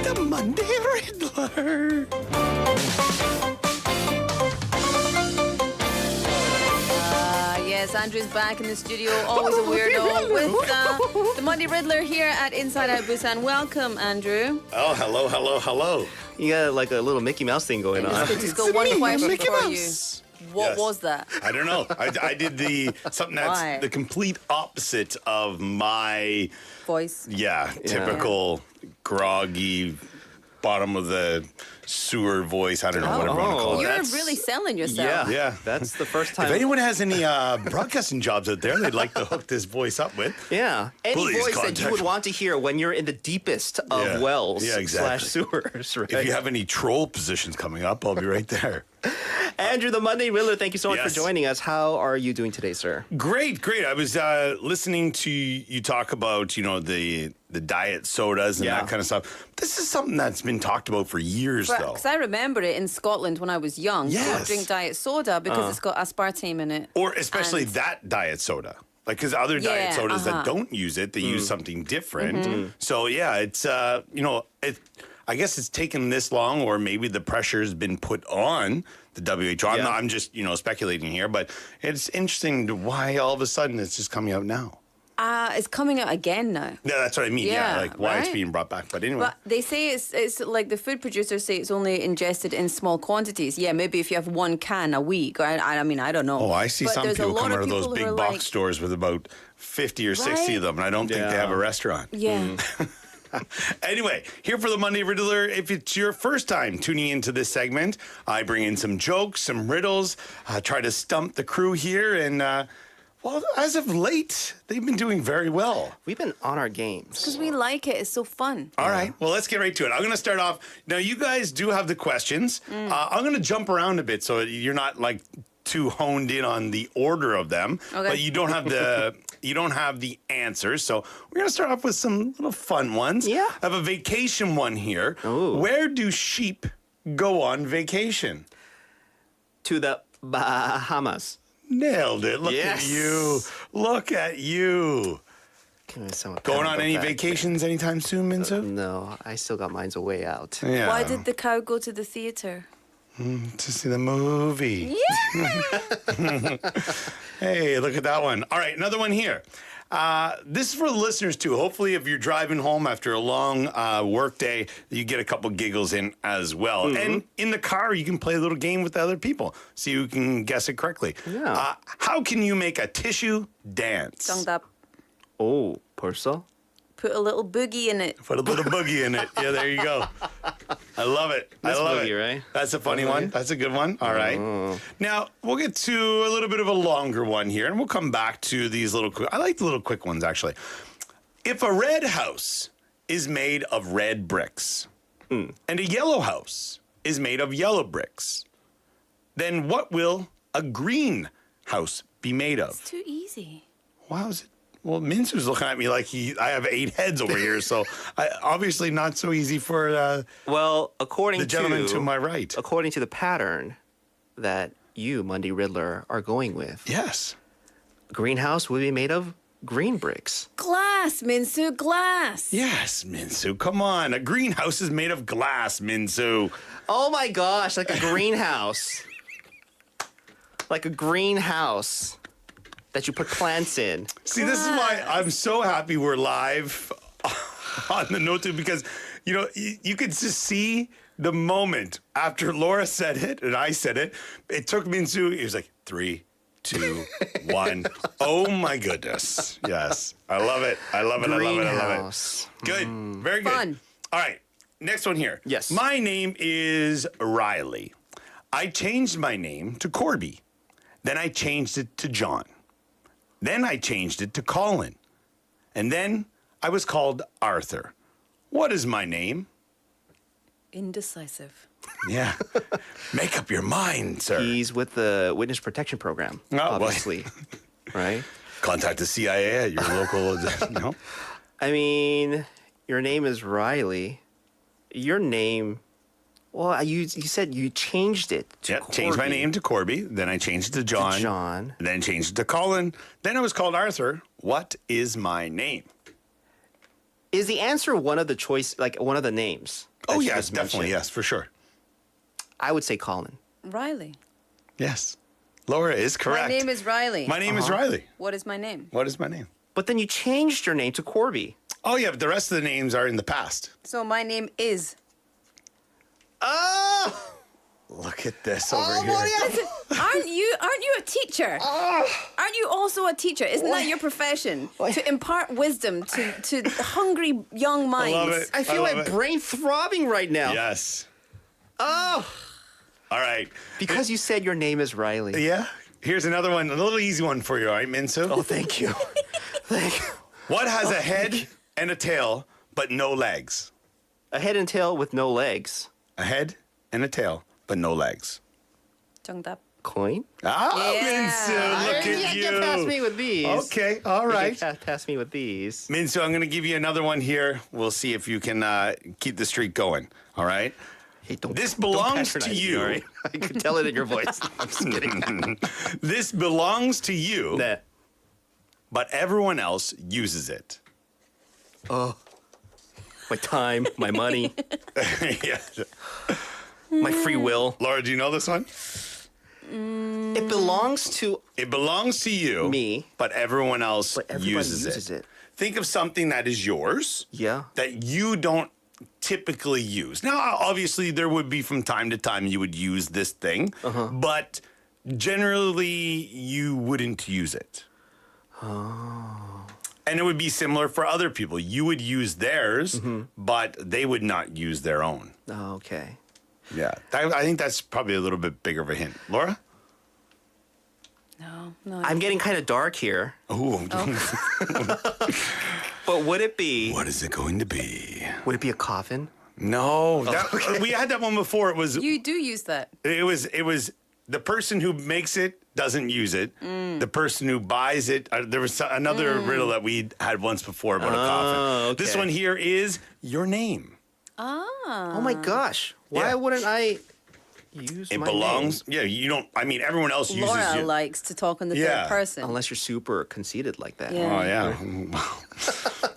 The Monday Riddler! Yes, Andrew's back in the studio, always a weirdo, with the Monday Riddler here at Inside Out Busan. Welcome, Andrew. Oh, hello. You got like a little Mickey Mouse thing going on. Just go one question for you. What was that? I don't know. I did something that's Why? the complete opposite of my Voice. typical groggy bottom of the sewer voice. I don't know what I'm going to call it. You're that's- really selling yourself. Yeah. That's the first time. If anyone has any broadcasting jobs out there they'd like to hook this voice up with, Yeah. Any Please voice that you contact would me. want to hear when you're in the deepest of Yeah. wells Yeah, exactly. / sewers, right? if you have any troll positions coming up, I'll be right there. Andrew, the Monday Riddler, thank you so much Yes. for joining us. How are you doing today, sir? Great. I was listening to you talk about, the diet sodas and Yeah. that kind of stuff. This is something that's been talked about for years, though. Because I remember it in Scotland when I was young. Yes. Don't drink diet soda because it's got aspartame in it. Or especially And- that diet soda. Like, because other diet Yeah, sodas that uh-huh. don't use it, they use something different. Mm-hmm. So, yeah, it's, I guess it's taken this long, or maybe the pressure's been put on the WHO. Yeah. I'm just, speculating here, but it's interesting to why all of a sudden it's just coming out now. It's coming out again now. Yeah, that's what I mean. Yeah, Yeah, like why it's right? being brought back. But anyway. But they say it's like the food producers say it's only ingested in small quantities. Yeah, maybe if you have 1 can a week. Or I mean, I don't know. Oh, I see But some there's a people lot come of out of those people who big are box like, stores with about 50 or 60 Right? of them, and I don't think they Yeah. have a restaurant. Yeah. Anyway, here for the Monday Riddler. If it's your first time tuning into this segment, I bring in some jokes, some riddles, try to stump the crew here, and well, as of late, they've been doing very well. We've been on our games. Because we like it. It's so fun. All right, well, let's get right to it. I'm going to start off. Now, you guys do have the questions. I'm going to jump around a bit so you're not like too honed in on the order of them, Okay. but you don't have the answers. So we're going to start off with some little fun ones. Yeah. I have a vacation one here. Ooh. Where do sheep go on vacation? To the Bahamas. Nailed it. Look Yes. at you. Look at you. Give me some Going pat on the any back. vacations anytime soon, Minsu? No, I still got mine's a way out. Yeah. Why did the cow go to the theatre? To see the movie. Hey, look at that one. All right, another one here. This is for the listeners, too. Hopefully, if you're driving home after a long work day, you get a couple giggles in as well. And in the car, you can play a little game with the other people. See who can guess it correctly. Yeah. How can you make a tissue dance? Sunged up. Oh, Purcell? Put a little boogie in it. Put a little boogie in it. Yeah, there you go. I love it. This I love movie, it. right? That's a funny one. That's a good one. All right. Now, we'll get to a little bit of a longer one here, and we'll come back to these little quick. I like the little quick ones, actually. If a red house is made of red bricks and a yellow house is made of yellow bricks, then what will a green house be made of? It's too easy. Wow, is it? Well, Minsu's looking at me like I have 8 heads over here, so obviously not so easy for Well, according the gentleman to my right. according to the pattern that you, Monday Riddler, are going with, Yes. greenhouse will be made of green bricks. Glass, Minsu, glass. Yes, Minsu, come on. A greenhouse is made of glass, Minsu. Oh my gosh, like a greenhouse. Like a greenhouse that you put plants in. See, this is why I'm so happy we're live on the Note because, you could just see the moment after Laura said it and I said it. It took Minsu, he was like, 3, 2, 1. Oh my goodness. Yes. I love it. I love it. I love it. I love it. Greenhouse. Good. Very good. Fun. All right. Next one here. Yes. My name is Riley. I changed my name to Corby. Then I changed it to John. Then I changed it to Colin. And then I was called Arthur. What is my name? Indecisive. Yeah. Make up your mind, sir. He's with the Witness Protection Program, Oh, well. obviously. Right? Contact the CIA at your local. No. I mean, your name is Riley. Your name, well, you said you changed it to Yep. Changed my Corby. name to Corby. Then I changed it to John. John. Then changed it to Colin. Then I was called Arthur. What is my name? Is the answer one of the choice, like one of the names? that Oh, you yes, just definitely. mentioned? Yes, for sure. I would say Colin. Riley. Yes. Laura is correct. My name is Riley. My name is Riley. What is my name? What is my name? But then you changed your name to Corby. Oh, yeah, but the rest of the names are in the past. So my name is. Oh! Look at this over here. Aren't you a teacher? Aren't you also a teacher? Isn't that your profession? To impart wisdom to hungry young minds. love it. I feel love my it. brain throbbing right now. Yes. Oh, All right. because you said your name is Riley. Yeah. Here's another one, a little easy one for you, all right, Minsu? Oh, thank you. Thank you. What has a head and a tail but no legs? A head and tail with no legs. A head and a tail but no legs. 정답. Coin? Ah, Yeah. Minsu, look at you. Get past me with these. Okay, all right. Get past me with these. Minsu, I'm going to give you another one here. We'll see if you can keep the streak going, all right? Hey, don't, This don't belongs to patronize me, you. all right? I could tell it in your voice. I'm just kidding. This belongs to you, Nah. but everyone else uses it. My time, my money, Yeah. my free will. Laura, do you know this one? It belongs to It belongs to you, me, but everyone else but everybody uses it. Think of something that is yours Yeah. that you don't typically use. Now, obviously, there would be from time to time you would use this thing, but generally you wouldn't use it. And it would be similar for other people. You would use theirs, but they would not use their own. Oh, okay. Yeah, I think that's probably a little bit bigger of a hint. Laura? No. I'm getting kind of dark here, Ooh, but would it be? what is it going to be? Would it be a coffin? No, we had that one before. It was You do use that. It was the person who makes it doesn't use it. The person who buys it. There was another riddle that we had once before about a coffin. okay. This one here is your name. Oh my gosh! Why Yeah. wouldn't I use It my belongs. name? Yeah, you don't. I mean, everyone else uses Laura you. likes to talk in the Yeah. third person. Unless you're super conceited like that. Yeah. Oh yeah.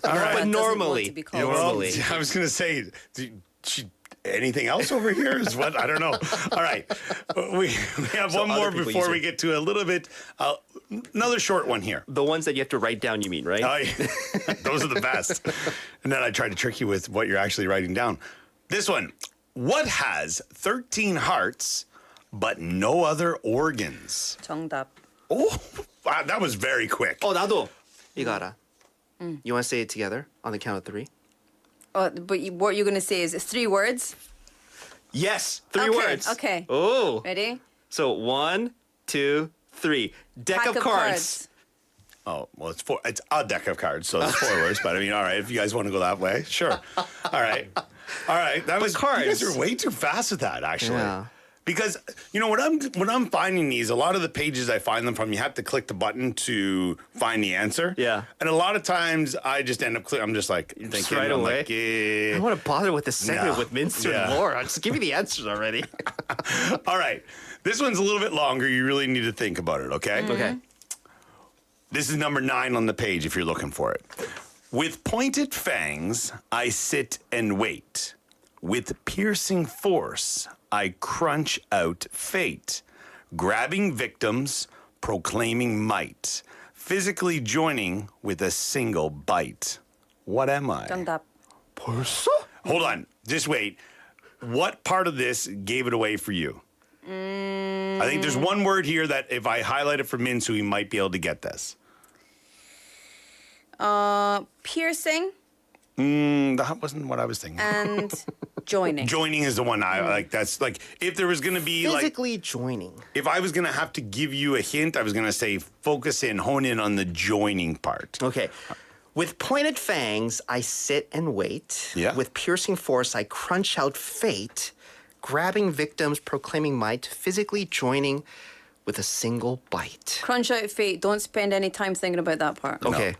All Laura right. doesn't normally- want to be called. Yeah, well, Normally. I was gonna say. Anything else over here is what I don't know. All right, we have one other more people before use we it. get to a little bit. Another short one here. The ones that you have to write down, you mean, right? Those are the best. And then I try to trick you with what you're actually writing down. This one. What has 13 hearts but no other organs? 정답. Oh, wow, that was very quick. Oh, 나도. 이거 알아. You want to say it together on the count of 3? But what you're going to say is 3 words. Yes, 3 Okay, words. okay. Oh. Ready? So 1, 2, 3. Deck Pack of cards. Oh, well, it's a deck of cards, so it's 4 words. But I mean, all right, if you guys want to go that way, sure. All right. That was cards. You guys are way too fast with that, actually. Yeah. Because you know when I'm finding these, a lot of the pages I find them from, you have to click the button to find the answer. Yeah. And a lot of times I just end up I'm just like Just thinking right I'm away. like, I don't want to bother with this segment No. with Minster Yeah. and Laura. Just give me the answers already. all right. This one's a little bit longer. You really need to think about it, okay? Okay. This is number 9 on the page if you're looking for it. With pointed fangs, I sit and wait. With piercing force, I crunch out fate. Grabbing victims, proclaiming might. Physically joining with a single bite. What am I? 정답. 벌써? Hold on. Just wait. What part of this gave it away for you? I think there's one word here that if I highlight it for Minsu, he might be able to get this. Piercing That wasn't what I was thinking. and joining. Joining is the one I like. That's like if there was going to be like Physically joining. if I was going to have to give you a hint, I was going to say focus in, hone in on the joining part. Okay. With pointed fangs, I sit and wait. Yeah. With piercing force, I crunch out fate. Grabbing victims, proclaiming might. Physically joining with a single bite. Crunch out fate. Don't spend any time thinking about that part. Okay.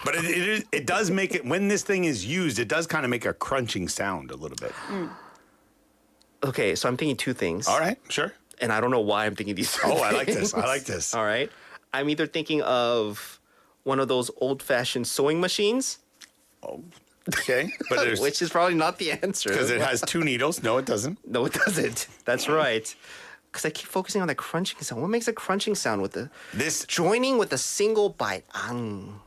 But it does make it when this thing is used, it does kind of make a crunching sound a little bit. Okay, so I'm thinking 2 things. All right, sure. And I don't know why I'm thinking these 2 Oh, I like this. things. I like this. All right. I'm either thinking of one of those old-fashioned sewing machines, Okay, but there's which is probably not the answer. because it has 2 needles. No, it doesn't. No, it doesn't. That's right. Because I keep focusing on that crunching sound. What makes a crunching sound with the This joining with a single bite? Ang.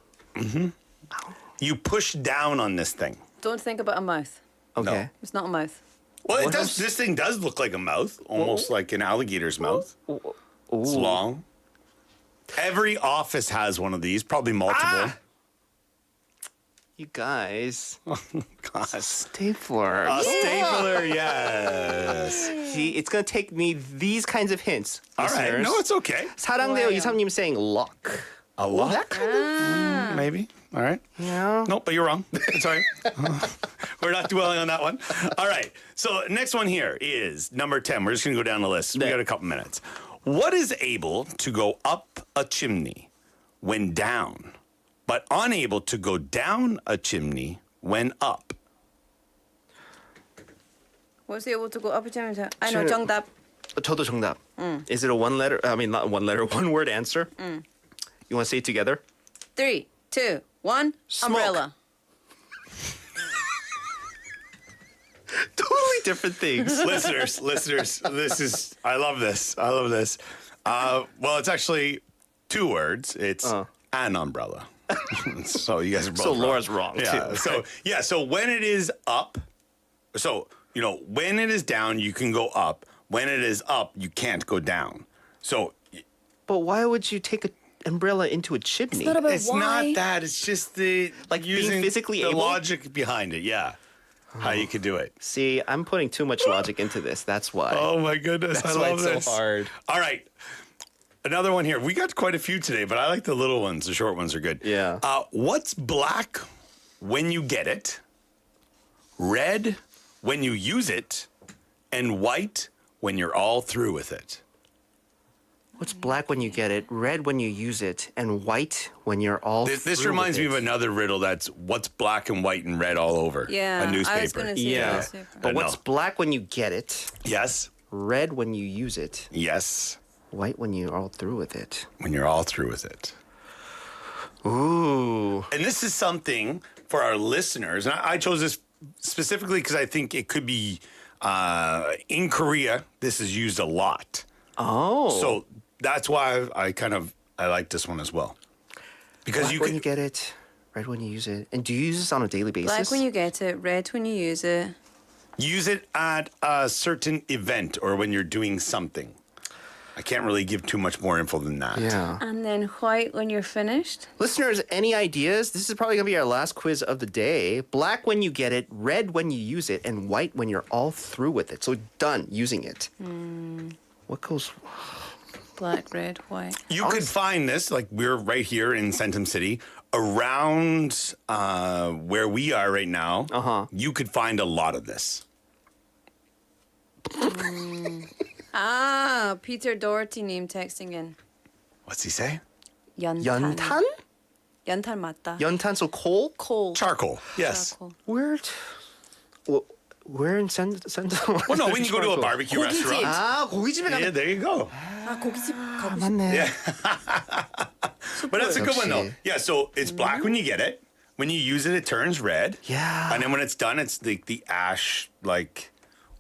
you push down on this thing. Don't think about a mouth. Okay. It's not a mouth. Well, it What does. else? This thing does look like a mouth, almost like an alligator's mouth. It's long. Every office has one of these, probably multiple. You guys. God. Stapler. A stapler, yes. See, it's going to take me these kinds of hints. All right. listeners. No, it's okay. 사랑돼요 좋아요. 이삼님 saying luck. A lot. That kind of, Maybe. All right. yeah. Nope, but you're wrong. Sorry. We're not dwelling on that one. All right. So next one here is number 10. We're just going to go down the list. We 네. got a couple minutes. What is able to go up a chimney when down, but unable to go down a chimney when up? Was able to go up a chimney? I know, 저는- 정답. 저도 정답. Is it a one letter? I mean, not one letter, one word answer? You want to say it together? 3, 2, 1. Smoke. Umbrella. Totally different things. listeners, this is, I love this. I love this. Well, it's actually two words. It's an umbrella. So you guys are both So wrong. Laura's wrong, Yeah. too. So when it is up, so, when it is down, you can go up. When it is up, you can't go down. So But why would you take an umbrella into a chimney? It's not about it's why. not that. It's just the Like being using physically the able? logic behind it. Yeah, how you could do it. See, I'm putting too much logic into this. That's why. Oh my goodness, That's I why love it's so this. hard. All right, another one here. We got quite a few today, but I like the little ones. The short ones are good. Yeah. What's black when you get it? Red when you use it, and white when you're all through with it. What's black when you get it, red when you use it, and white when you're all This through reminds me with of it? another riddle that's what's black and white and red all over. Yeah, a newspaper. I was going to say Yeah. newspaper. But No. what's black when you get it, Yes, red when you use it, yes, white when you're all through with it? when you're all through with it. Ooh. And this is something for our listeners. And I chose this specifically because I think it could be in Korea. This is used a lot, Oh. so that's why I like this one as well. Because black you when can you get it, red when you use it. And do you use this on a daily basis? Black when you get it, red when you use it. use it at a certain event or when you're doing something. I can't really give too much more info than that. Yeah. And then white when you're finished. Listeners, any ideas? This is probably going to be our last quiz of the day. Black when you get it, red when you use it, and white when you're all through with it. So done using it. What goes... Black, red, white. You could find this, like we're right here in Centum City, around where we are right now. You could find a lot of this. Ah, Peter Doherty name texting in. What's he say? 연탄. 연탄? 연탄 맞다. 연탄, so coal? Coal. Charcoal. Yes. Charcoal. Where in San... Well, no, when you go to a barbecue restaurant. 아, 고깃집에 Yeah, 가면... there you go. 아, 고깃집 가고 싶 맞네. But that's a good one, though. 역시. Yeah, so it's black when you get it. When you use it, it turns red. Yeah. And then when it's done, it's the ash, like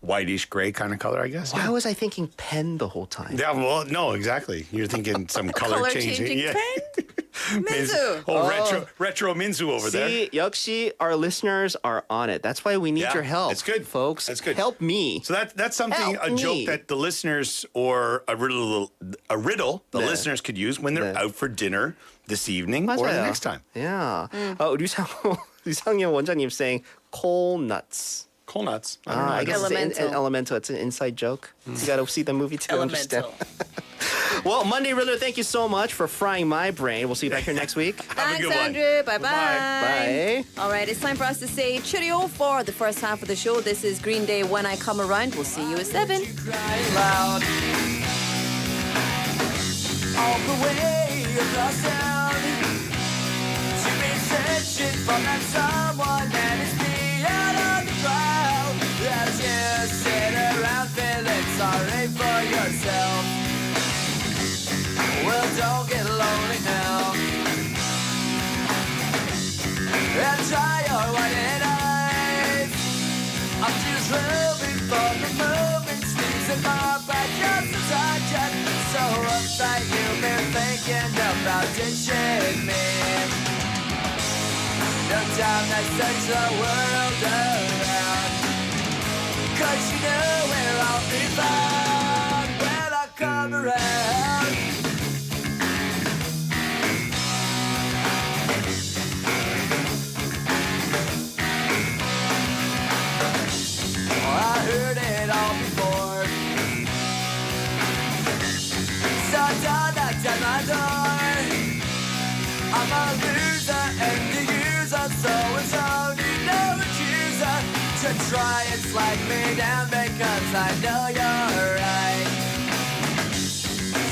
whitish gray kind of color, I guess. Why was I thinking pen the whole time? Yeah, well, no, exactly. You're thinking some color changing. changing pen? Minzu. Oh, retro Minzu over there. See, 역시 our listeners are on it. That's why we need Yeah, your help. it's good. folks. That's good. Help me. So that's something, Help a joke me. that the listeners or a riddle the 네. listeners could use when they're 네. out for dinner this evening or the 맞아요. next time. Yeah. 류상현 원장님 saying coal nuts. Coal nuts. I don't know. I guess it's Elemental. an elemental. It's an inside joke. You got to see the movie to understand. Well, Monday Riddler, thank you so much for frying my brain. We'll see you back here next week. Have a Thanks, good one. Andrew. Bye-bye. Bye. All right, it's time for us to say cheerio for the first half of the show. This is Green Day, When I Come Around. We'll see you at 7. loud all the way across town. You've been searching for that someone that is beyond on the crowd. As you sit around feeling sorry for yourself. Well, don't get lonely now. And try your white eyes. I'm just hoping for the moment sleeps in my back just a touch and so uptight you've been thinking about ditching me. No time to search the world around. 'cause you know where I'll be found when I come around. I heard it all before. So don't knock at my door. I'm a loser and the user, so it's only no accuser to try and slag me down because I know you're right.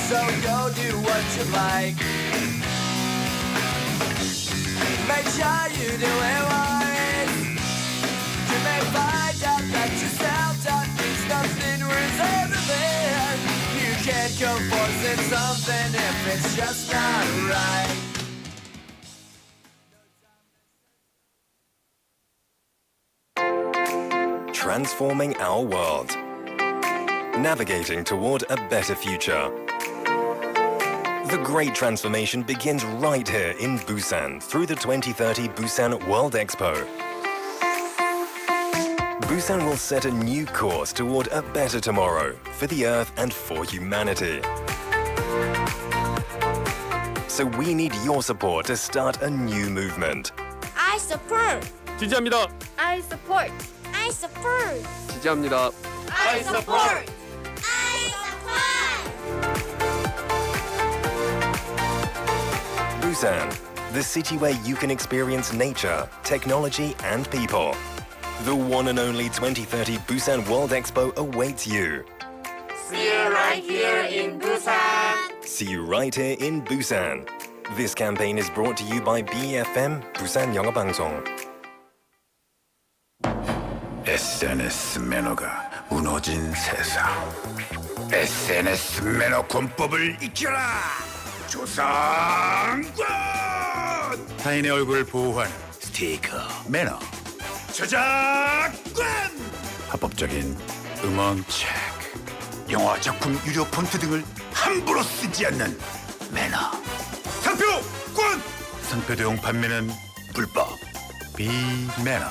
So go do what you like. Make sure you do it right. You may find out that yourself that means nothing worth everything. You can't go forcing something if it's just not right. Transforming our world. Navigating toward a better future. The great transformation begins right here in Busan through the 2030 Busan World Expo. Busan will set a new course toward a better tomorrow for the Earth and for humanity. So we need your support to start a new movement. I support. 지지합니다. I support. I support. 지지합니다. I support. I support. Busan, the city where you can experience nature, technology, and people. The one and only 2030 Busan World Expo awaits you. See you right here in Busan. See you right here in Busan. This campaign is brought to you by BFM, 부산영어방송. SNS 매너가 무너진 세상. SNS 매너 권법을 익혀라. 조상권. 타인의 얼굴을 보호하는 스티커 매너. 저작권. 합법적인 음원 체크. 영화 작품 유료 폰트 등을 함부로 쓰지 않는 매너. 상표권. 상표 대용 판매는 불법. 비매너.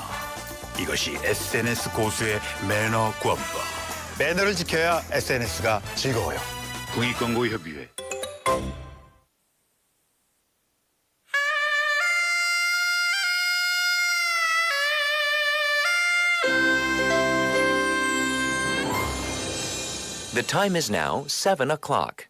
이것이 SNS 고수의 매너 권법. 매너를 지켜야 SNS가 즐거워요. 국익광고협의회. The time is now 7 o'clock.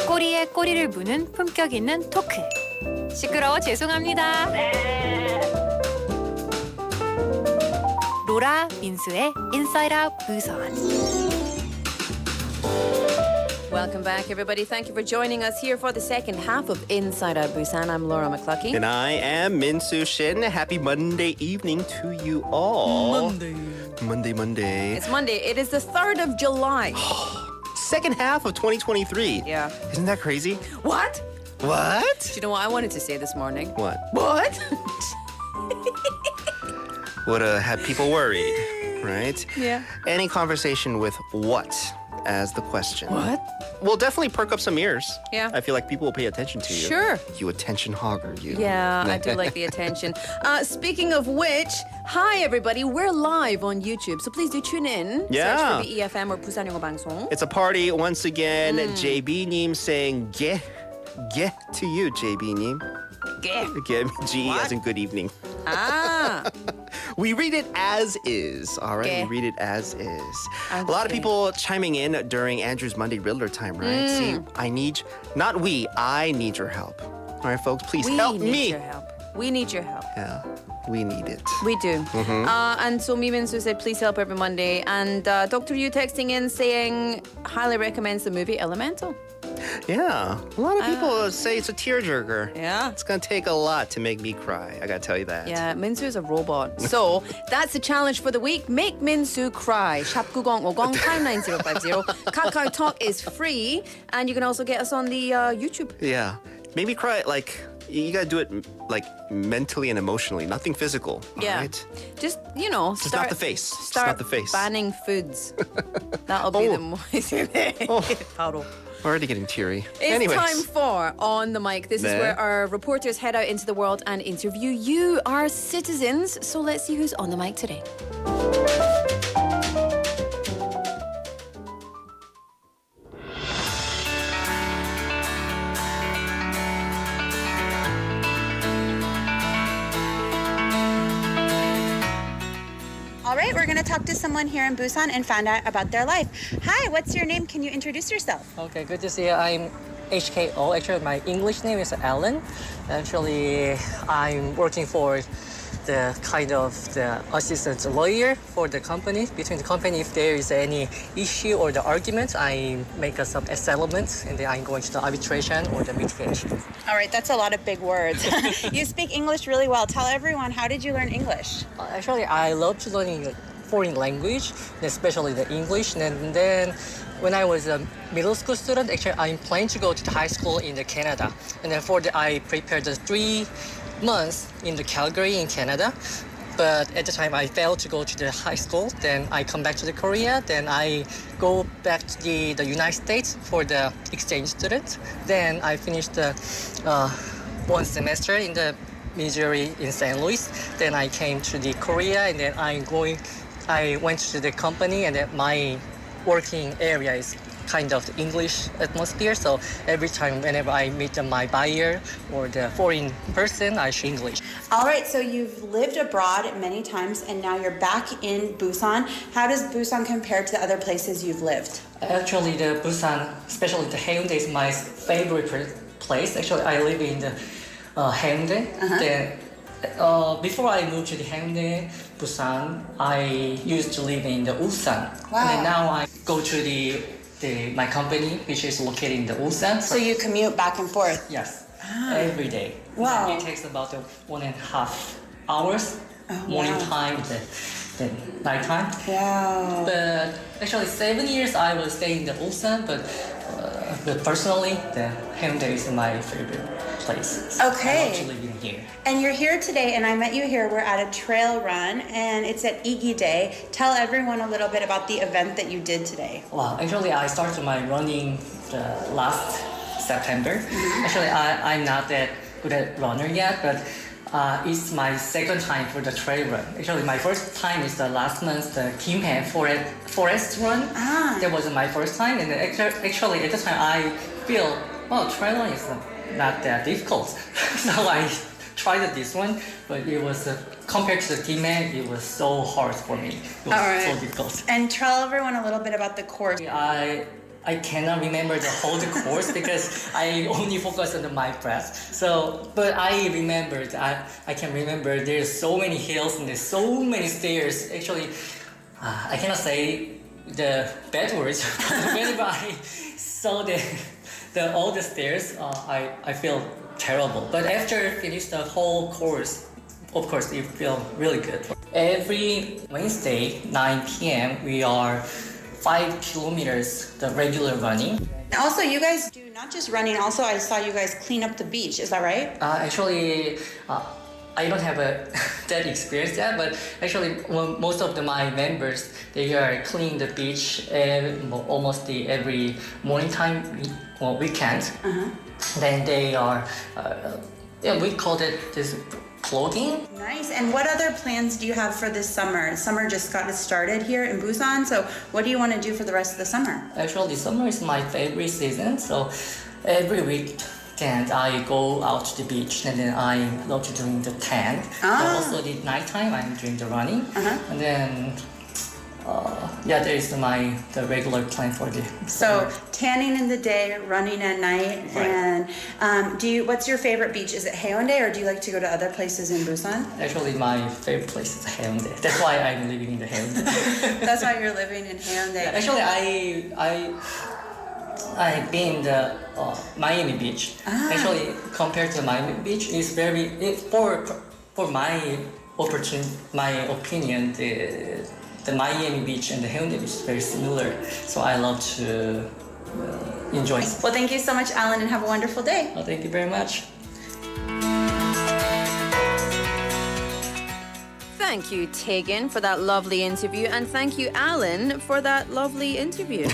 꼬리에 꼬리를 무는 품격 있는 토크. 시끄러워 죄송합니다. 로라 민수의 인사이드 아웃 부산. Welcome back, everybody. Thank you for joining us here for the second half of Inside Out Busan. I'm Laura McCluckey. And I am Min-Soo Shin. Happy Monday evening to you all. Monday. It's Monday. It is the 3rd of July. Second half of 2023. Yeah. Isn't that crazy? What? What? Do you know what I wanted to say this morning? What? What? Would have people worried, right? Yeah. Any conversation with what as the question. What? Will definitely perk up some ears. Yeah. I feel like people will pay attention to you. Sure. You attention hogger, you. Yeah, I do like the attention. Speaking of which, hi everybody, we're live on YouTube, so please do tune in. Yeah. Search for BEFM or 부산영어방송. It's a party once again. JB-님 saying ge to you, JB-님. Ge, G as in good evening. Ah. We read it as is, all right? Okay. We read it as is. A lot of people chiming in during Andrew's Monday Riddler time, right? See, I need your help. All right, folks, please help We need me. your help. We need your help. Yeah, we need it. We do. And so Min-Soo said, please help every Monday. And Dr. Yu texting in saying, highly recommends the movie Elemental. Yeah, a lot of people say it's a tearjerker. Yeah. It's gonna take a lot to make me cry. I gotta tell you that. Yeah, Min-Soo is a robot. So that's the challenge for the week. Make Min-Soo cry. 샵 9050, pound 9050. Kakao Talk is free. And you can also get us on the YouTube. Yeah. Maybe cry like You gotta do it like mentally and emotionally, nothing physical. Yeah. Right? Just, Just not the face. Just Start not the face. banning foods. That'll be the most. Paro. Already getting teary. It's Anyways. time for On the Mic. This is There. where our reporters head out into the world and interview you, our citizens. So let's see who's on the mic today. All right, we're going to talk to someone here in Busan and find out about their life. Hi, what's your name? Can you introduce yourself? Okay, good to see you. I'm HKO. Actually, my English name is Alan. Actually, I'm working for the kind of the assistant lawyer for the company. Between the company, if there is any issue or the argument, I make some settlement, and then I'm going to the arbitration or the mitigation. All right, that's a lot of big words. You speak English really well. Tell everyone, how did you learn English? Actually, I love to learn foreign language, especially the English. And then when I was a middle school student, actually, I'm planning to go to the high school in the Canada. And then for that, I prepared the 3 months in the Calgary in Canada. But at the time, I failed to go to the high school. Then I come back to the Korea. Then I go back to the United States for the exchange student. Then I finished the 1 semester in the Missouri in St. Louis. Then I came to the Korea, and then I went to the company, and then my working area is kind of the English atmosphere. So every time whenever I meet my buyer or the foreign person, I speak English. All right, so you've lived abroad many times and now you're back in Busan. How does Busan compare to the other places you've lived? Actually, the Busan, especially the Haeundae, is my favorite place. Actually, I live in the Haeundae. Then, before I moved to the Haeundae, Busan, I used to live in the Ulsan. Wow. And then now I go to my company, which is located in the Ulsan. So you commute back and forth? Yes, every day. Wow. It takes about 1.5 hours, morning time, then night time. Wow. But actually, 7 years I was staying in the Ulsan, but personally, the Haeundae is my favorite place. So Okay. I love to live in here. And you're here today, and I met you here. We're at a trail run, and it's at Igi Day. Tell everyone a little bit about the event that you did today. Well, actually, I started my running last September. Actually, I'm not that good at runner yet, but it's my second time for the trail run. Actually, my first time is the last month, the Kimhae forest run. That was my first time, and actually at the time I feel, trail run is not that difficult. So I tried this one, but it was compared to the Kimhae, it was so hard for me. It was so difficult. And tell everyone a little bit about the course. I cannot remember the whole course because I only focus on my breath. So, but I remembered, I can remember there's so many hills and there's so many stairs. Actually, I cannot say the bad words. Whenever I saw all the stairs, I feel terrible. But after finish the whole course, of course, it feels really good. Every Wednesday, 9 p.m., we are 5 kilometers, the regular running. And also, you guys do not just running, also I saw you guys clean up the beach, is that right? Actually, I don't have that experience yet, but actually most of my members, they are cleaning the beach almost every morning time, weekend. Then they are, we call it this clothing. Nice. And what other plans do you have for this summer? Summer just got started here in Busan, so what do you want to do for the rest of the summer? Actually, summer is my favorite season, so every weekend I go out to the beach, and then I love to doing the tan. But also the nighttime I'm doing the running, and then there is the regular plan for the So tanning in the day, running at night, Right. and what's your favorite beach? Is it Haeundae, or do you like to go to other places in Busan? Actually, my favorite place is Haeundae. That's why I'm living in the Haeundae. That's why you're living in Haeundae. Actually, I've been the Miami Beach. Actually, compared to Miami Beach, it's for my opinion, the Miami Beach and the Haeundae Beach is very similar. So I love to enjoy. Well, thank you so much, Alan, and have a wonderful day. Thank you very much. Thank you, Tegan, for that lovely interview, and thank you, Alan, for that lovely interview.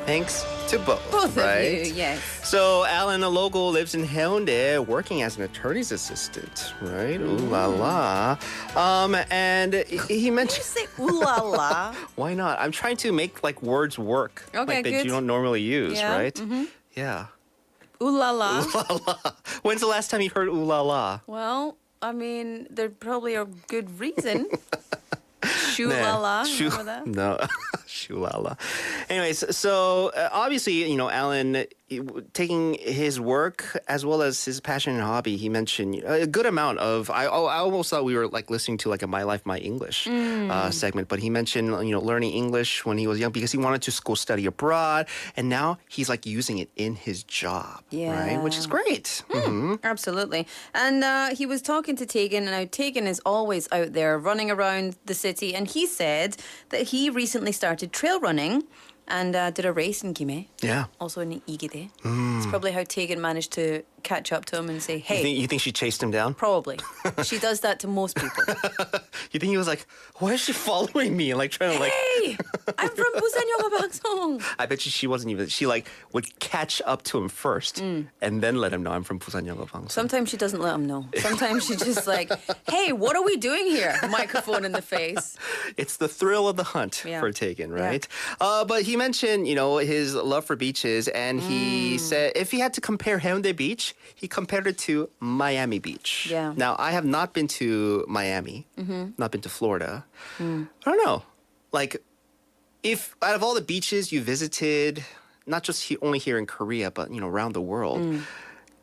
Thanks to both. Both right? of you, yes. So Alan, a local, lives in Haeundae, working as an attorney's assistant, right? Ooh la la. And he mentioned. Say ooh la la. Why not? I'm trying to make like words work, Okay, like that good. you don't normally use, Yeah, right? mhm. Yeah. Ooh la la. Ooh la la. When's the last time you heard ooh la la? Well, I mean, there probably a good reason. Shoo Nah. la la. Shoo- Remember that? No, shoo la la. Anyways, so obviously, Alan, taking his work as well as his passion and hobby, he mentioned a good amount of. I almost thought we were like listening to like a My Life, My English segment, but he mentioned learning English when he was young because he wanted to go study abroad, and now he's like using it in his job, right? Which is great. Absolutely. And he was talking to Tegan, and now Tegan is always out there running around the city, and he said that he recently started trail running and did a race in Gimhae. Yeah. Also in Igide. It's probably how Tegan managed to catch up to him and say, hey. You think she chased him down? Probably. She does that to most people. You think he was like, why is she following me? And like trying to like. Hey, I'm from Busan영어방송. I bet you she wasn't even. She like would catch up to him first and then let him know I'm from Busan영어방송. Sometimes she doesn't let him know. Sometimes she's just like, hey, what are we doing here? Microphone in the face. It's the thrill of the hunt for Tegan, right? But he mentioned, his love for beaches, and he said if he had to compare Haeundae Beach, he compared it to Miami Beach. Yeah. Now, I have not been to Miami, not been to Florida. I don't know. Like, if out of all the beaches you visited, not just only here in Korea, but, around the world,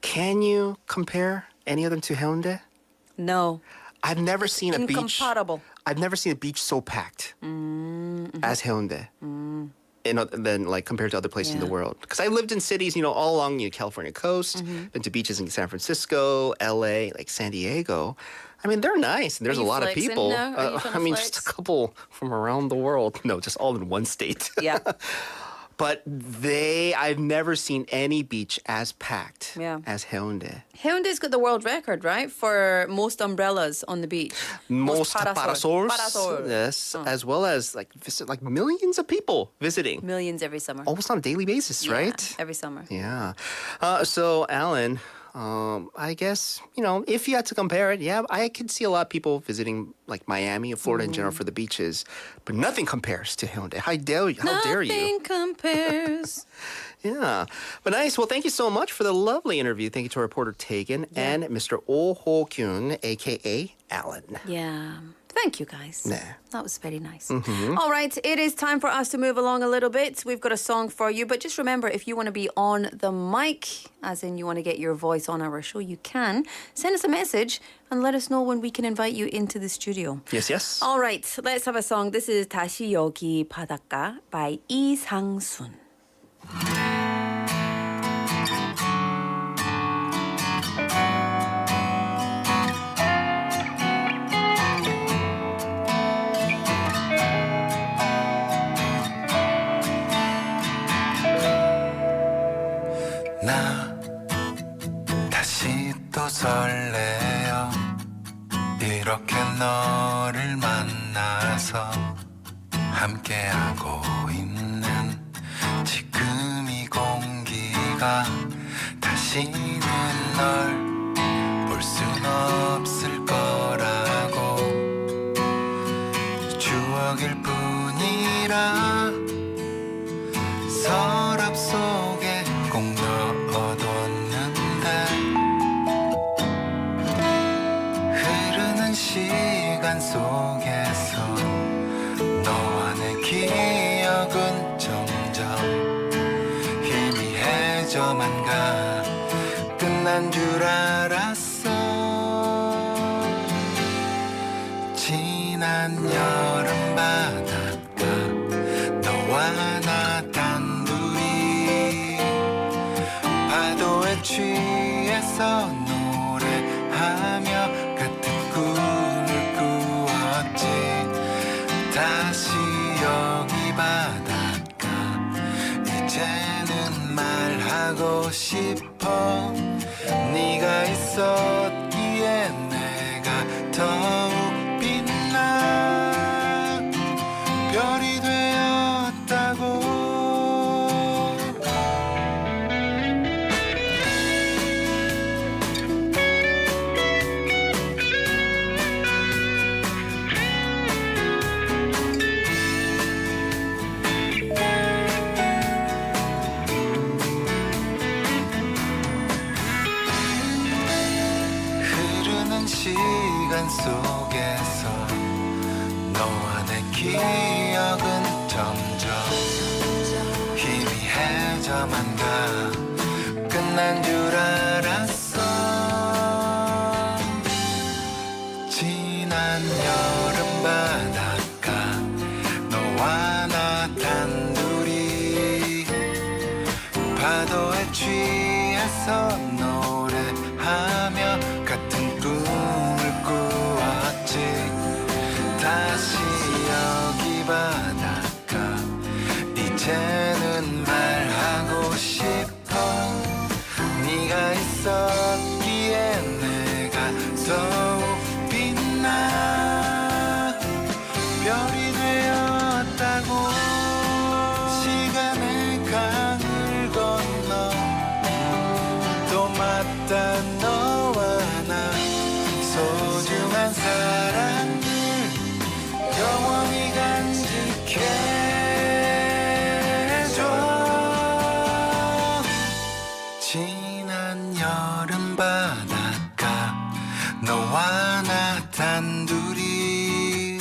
can you compare any of them to Haeundae? No. I've never seen a beach. Incomparable. I've never seen a beach so packed as Haeundae. Than like compared to other places in the world. Because I lived in cities, all along the California coast, been to beaches in San Francisco, LA, like San Diego. I mean, they're nice, and there's a you lot of flexing people. now? Are you trying to just a flex? couple from around the world. No, just all in one state. Yeah. But I've never seen any beach as packed Yeah. as Haeundae. Haeundae's got the world record, right, for most umbrellas on the beach. Most parasols, Parasol. yes, as well as like millions of people visiting. Millions every summer. Almost on a daily basis, Yeah, right? every summer. Yeah. So, Alan, I guess, if you had to compare it, I could see a lot of people visiting like Miami and Florida in general for the beaches, but nothing compares to Haeundae. How dare you? Nothing compares. Yeah. But nice. Well, thank you so much for the lovely interview. Thank you to our reporter Tegan and Mr. Oh Ho-kyun, a.k.a. Alan. Yeah. Thank you, guys. Nah. That was very nice. All right, it is time for us to move along a little bit. We've got a song for you, but just remember, if you want to be on the mic, as in you want to get your voice on our show, you can. Send us a message and let us know when we can invite you into the studio. Yes, yes. All right, let's have a song. This is 다시 여기 바닷가 by 이상순. 나 다시 또 설레요 이렇게 너를 만나서 함께하고 있는 지금 이 공기가 다시는 널 볼 순 없을 거라고 추억일 뿐이라 서랍 속에 꼭 넣어뒀는데 흐르는 시간 속에서 너와 내 기억은 점점 희미해져만 가 끝난 줄 알았어 지난 여름 바닷가 너와 나 단둘이 파도에 취해서 노래하며 같은 꿈을 꾸었지 다시 여기 바닷가 이제는 말하고 싶어 네가 있었기에 내가 더욱 빛나 기억은 점점 희미해져만 가 끝난 줄 알았어 지난 여름 바닷가 너와 나 단둘이 파도에 취해서 노래하며 같은 꿈을 꾸었지 다시 여기 바닷가 이제는 말하고 싶어 네가 있었기에 내가 더욱 빛나 별이 되었다고 시간의 강을 건너 또 맞다 너와 나 소중한 사랑을 영원히 간직해줘 지난 여름 바닷가 너와 나 단둘이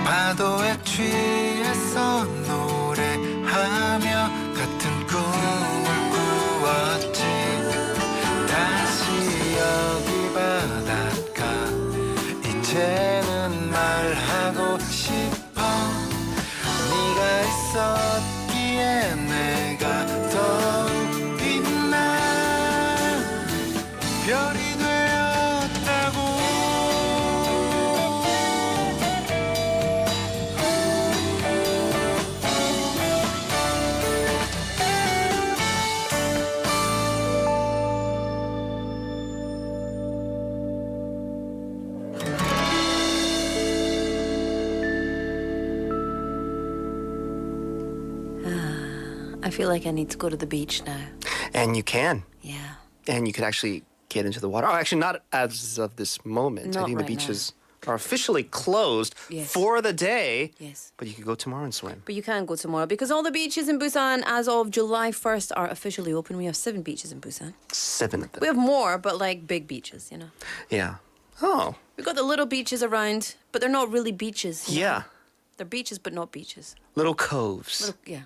파도에 취해서 노래하며 같은 꿈을 꾸었지 다시 여기 바닷가 이제는 말하고 싶어 네가 있었기에 내가 더욱 빛나 별이 되었다고 I feel like I need to go to the beach now. And you can. Yeah. And you could actually get into the water. Oh, actually, not as of this moment. I Not think right the beaches are officially closed Yes. for the day. Yes. But you could go tomorrow and swim. But you can go tomorrow because all the beaches in Busan as of July 1st are officially open. We have 7 beaches in Busan. 7 of them. We have more, but like big beaches, you know. Yeah. Oh. We've got the little beaches around, but they're not really beaches. you know? Yeah. They're beaches, but not beaches. Little coves. Little, yeah.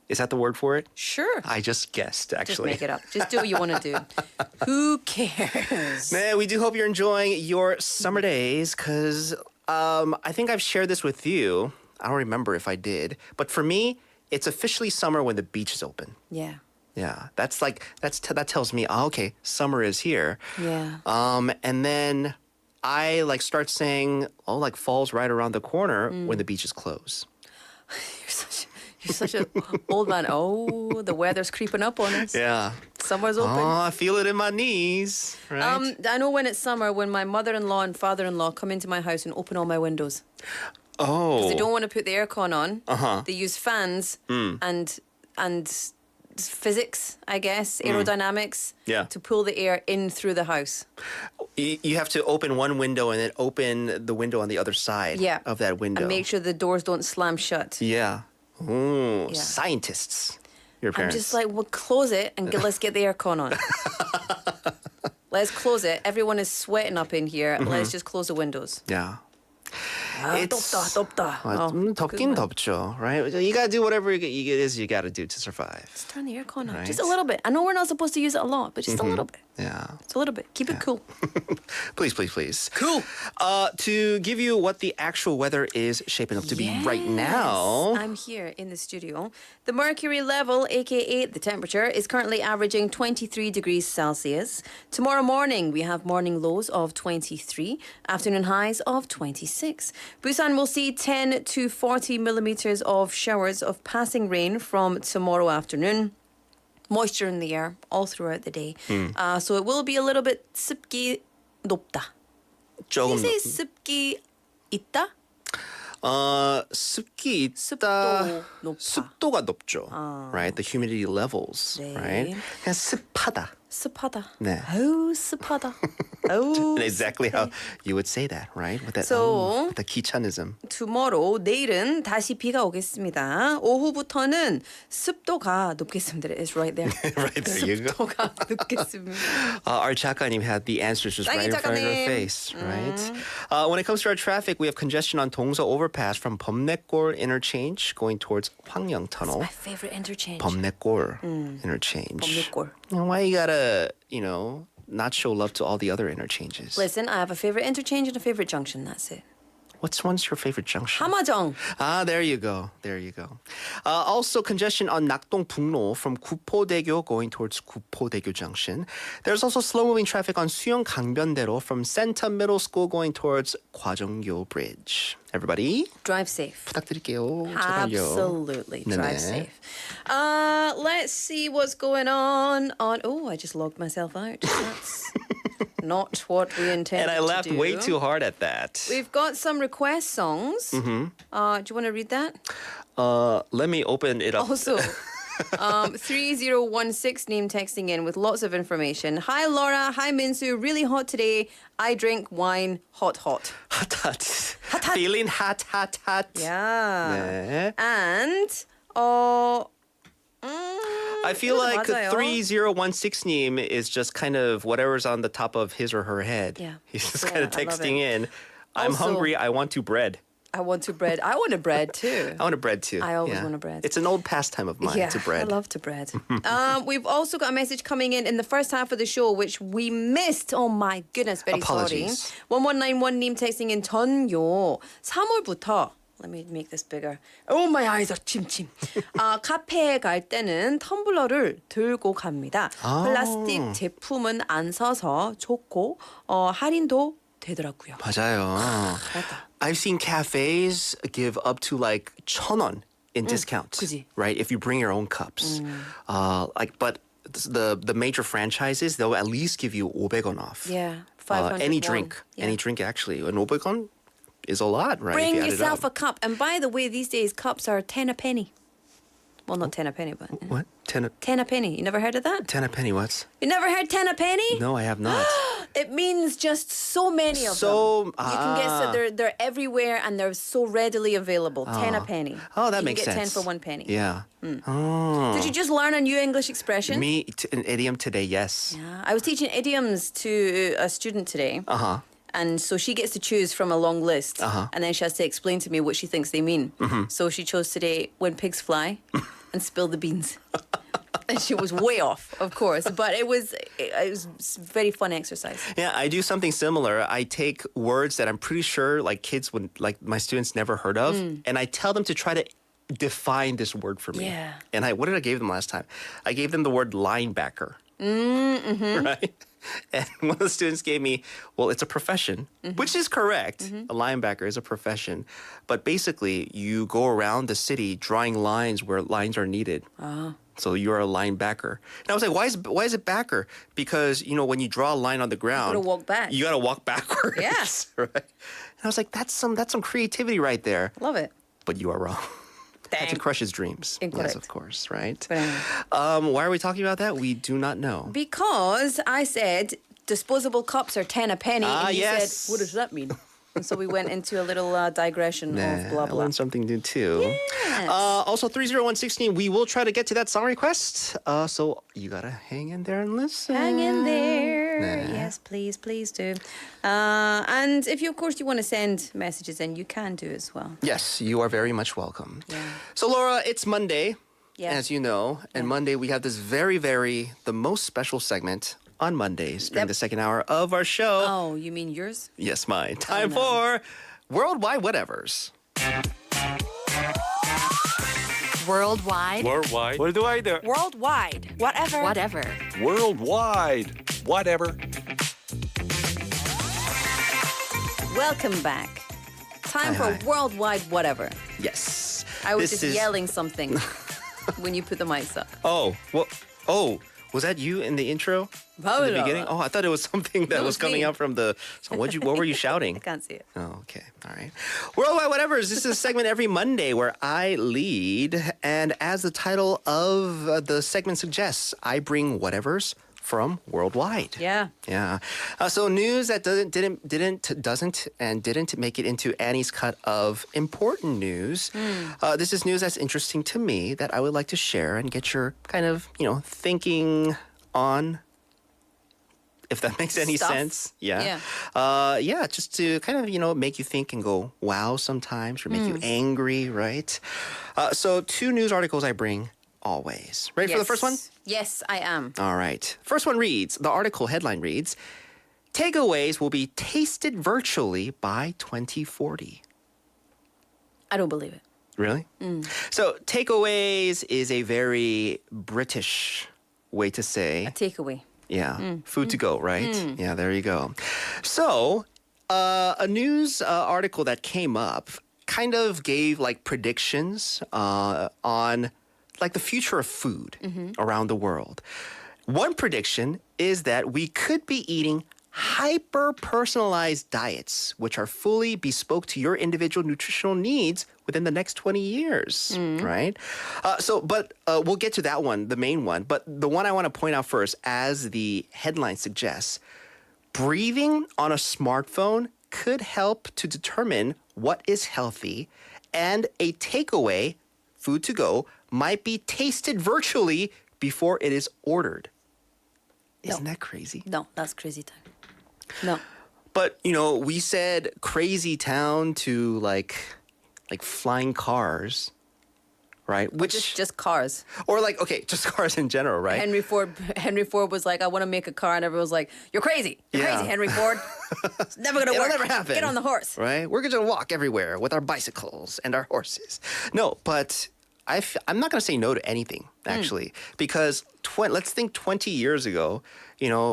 Is that the word for it? Sure. I just guessed, Just actually. make it up. Just do what you want to do. Who cares? Man, we do hope you're enjoying your summer days because I think I've shared this with you. I don't remember if I did. But for me, it's officially summer when the beach is open. Yeah. Yeah, that tells me, oh, okay, summer is here. Yeah. And then I like start saying, oh, like fall's right around the corner when the beaches close. You're such an old man. Oh, the weather's creeping up on us. Yeah. Summer's open. Oh, I feel it in my knees. Right? I know when it's summer when my mother-in-law and father-in-law come into my house and open all my windows. Oh. Because they don't want to put the aircon on. Uh-huh. They use fans and physics, I guess, aerodynamics, Yeah. to pull the air in through the house. You have to open one window and then open the window on the other side of that window. And make sure the doors don't slam shut. Yeah. Ooh, Yeah. scientists. Your I'm parents. just like, well, close it and let's get the aircon on. Let's close it. Everyone is sweating up in here. Let's just close the windows. Yeah. 덥다. 덥긴 덥죠, right? You gotta do whatever it is you gotta do to survive. Just turn the aircon on. Right. Just a little bit. I know we're not supposed to use it a lot, but just a little bit. Yeah. Just a little bit. Keep it cool. Please, please, please. Cool. To give you what the actual weather is shaping up to be right now. I'm here in the studio. The mercury level, aka the temperature, is currently averaging 23 degrees Celsius. Tomorrow morning, we have morning lows of 23, afternoon highs of 26. Busan will see 10 to 40 millimeters of showers of passing rain from tomorrow afternoon. Moisture in the air all throughout the day. So it will be a little bit 습기 높다. Did you say 습기 있다? 습기 있다. 습도가 높죠. Right? The humidity levels. 네. Right? 그냥 습하다. 습하다. 네. 아우 습하다. 아우. Exactly how you would say that, right? With that, So- with the 귀차nism. Tomorrow, 내일은 다시 비가 오겠습니다. 오후부터는 습도가 높겠습니다. It's right there. Right there you go. 습도가 높겠습니다. Our 작가님 had the answers just right in front of her 작가님. face, right? When it comes to our traffic, we have congestion on 동서 overpass from 범내골 interchange going towards 황영 tunnel. My favorite interchange. 범내골 interchange. 범내골. And why you gotta, not show love to all the other interchanges? Listen, I have a favorite interchange and a favorite junction. That's it. What's your favorite junction? 함화정. There you go. There you go. Also, congestion on 낙동 북로 from 구포대교 going towards 구포대교 junction. There's also slow-moving traffic on 수영 강변대로 from Senta Middle School going towards 과정교 Bridge. Everybody, Drive safe. 부탁드릴게요. 제발요. Absolutely. 네네. Drive safe. Let's see what's going on. Oh, I just logged myself out. That's not what we intended And I to laughed do. way too hard at that. We've got some request songs. Do you want to read that? Let me open it up. Also, 3016 name texting in with lots of information. Hi Laura, hi Minsu, really hot today. I drink wine, hot. hot. Feeling hot. Yeah. 네. And I feel like 맞아요. 3016 is just kind of whatever's on the top of his or her head. Yeah. He's just Yeah, kind of I love texting it. in. I'm Also- hungry. I want to bread. I want to bread. I want a bread too. I want a bread too. I always want a bread. It's an old pastime of mine Yeah, to bread. I love to bread. We've also got a message coming in the first half of the show, which we missed. Oh my goodness, very Apologies. sorry. 1191 님 texting in 전요 3월부터. Let me make this bigger. Oh, my eyes are 침침. 카페에 갈 때는 텀블러를 들고 갑니다. 플라스틱 제품은 안 사서 좋고 할인도 되더라고요. 맞아요. 맞다. I've seen cafes give up to like 1,000원 in discount. 그지. Right? If you bring your own cups. But the major franchises, they'll at least give you 500원 off. Yeah, 500 any won. drink. Yeah. Any drink actually. And 500원 is a lot, right? Bring if you add it yourself up. a cup. And by the way, these days cups are 10 a penny. Well, not 10 a penny, but What? 10 10 a penny. You never heard of that? 10 a penny, what? You never heard 10 a penny? No, I have not. It means just so many of So, them. You can get they're everywhere and they're so readily available. 10 a penny. Oh, that you makes can get sense. 10 for 1 penny. Yeah. Oh. Did you just learn a new English expression? An idiom today, yes. Yeah. I was teaching idioms to a student today. Uh-huh. And so she gets to choose from a long list. And then she has to explain to me what she thinks they mean. So she chose today when pigs fly and spill the beans. And she was way off, of course. But it was a very fun exercise. Yeah, I do something similar. I take words that I'm pretty sure like kids would, like my students never heard of, and I tell them to try to define this word for me. Yeah. And what did I give them last time? I gave them the word linebacker. Right? And one of the students gave me, well, it's a profession, which is correct. A linebacker is a profession. But basically, you go around the city drawing lines where lines are needed. So you're a linebacker. And I was like, why is it backer? Because, when you draw a line on the ground, gotta walk back. You got to walk backwards. Yes. Right? And I was like, that's some creativity right there. Love it. But you are wrong. Had to Dang. crush his dreams. Incorrect. Yes, of course, right? But anyway. Why are we talking about that? We do not know. Because I said disposable cups are 10 a penny. And you yes. said, what does that mean? And so we went into a little digression of blah, I blah. learned something new too. Yes. Also, 30116, we will try to get to that song request. So you gotta hang in there and listen. Hang in there. Nah. Yes, please do. And if you, of course, you want to send messages in, you can do as well. Yes, you are very much welcome. Yeah. So, Laura, it's Monday, Yeah. as you know. And Monday, we have this the most special segment on Mondays during the second hour of our show. Oh, you mean yours? Yes, mine. Time no. for Worldwide Whatevers. Worldwide. Worldwide. Worldwide. Whatever. Worldwide. Whatever. Welcome back. Time Hi. for Worldwide Whatever. Yes. I was This just is- yelling something when you put the mics up. Was that you in the intro? Blah, In the blah, beginning? blah. Oh, I thought it was something that No, was it's coming me. out from the song. What were you shouting? I can't see it. Oh, okay. All right. Worldwide Whatevers. This is a segment every Monday where I lead. And as the title of the segment suggests, I bring whatevers from worldwide. Yeah. Yeah. So news that didn't make it into Annie's cut of important news. This is news that's interesting to me that I would like to share and get your kind of, thinking on. If that makes any Stuff. sense. Yeah. Yeah. Just to kind of, make you think and go, wow, sometimes, or make you angry, right? So 2 news articles I bring always. Ready for the first one? Yes, I am. All right. First one reads, the article headline reads, takeaways will be tasted virtually by 2040. I don't believe it. Really? So takeaways is a very British way to say. A takeaway. Yeah, food to go, right? Yeah, there you go. So, a news article that came up kind of gave like predictions on like the future of food around the world. One prediction is that we could be eating hyper-personalized diets, which are fully bespoke to your individual nutritional needs within the next 20 years, right? But we'll get to that one, the main one. But the one I want to point out first, as the headline suggests, breathing on a smartphone could help to determine what is healthy, and a takeaway, food to go, might be tasted virtually before it is ordered. Isn't that crazy? No, that's crazy time. No. But, we said crazy town to like flying cars, right? Which just cars. Or just cars in general, right? Henry Ford was like, I want to make a car, and everyone was like, you're crazy. You're crazy, Henry Ford. It's never gonna work. It'll never happen. Get on the horse. Right? We're gonna walk everywhere with our bicycles and our horses. No, but I'm not gonna say no to anything actually, because let's think 20 years ago,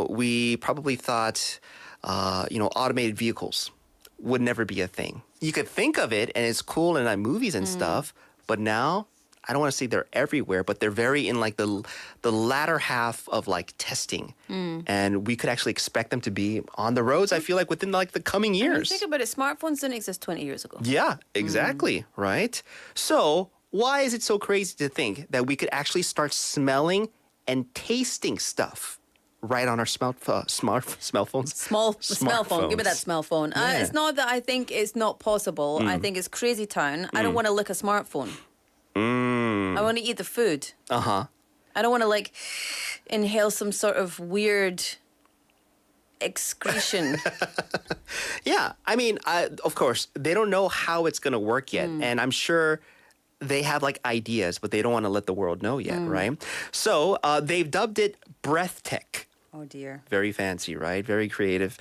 we probably thought, automated vehicles would never be a thing. You could think of it, and it's cool in movies and stuff, but now I don't want to say they're everywhere, but they're very in like the latter half of like testing, and we could actually expect them to be on the roads. I feel like within like the coming years. Think about it. Smartphones didn't exist 20 years ago. Yeah, exactly. Right. So why is it so crazy to think that we could actually start smelling and tasting stuff right on our smartphones? Small phone. Give me that smell phone. It's not that I think it's not possible. I think it's crazy town. I don't want to lick a smartphone. I want to eat the food. I don't want to inhale some sort of weird excretion. Yeah, I mean, of course, they don't know how it's going to work yet, and I'm sure they have ideas, but they don't want to let the world know yet, right? So they've dubbed it breath tech. Oh dear. Very fancy, right? Very creative.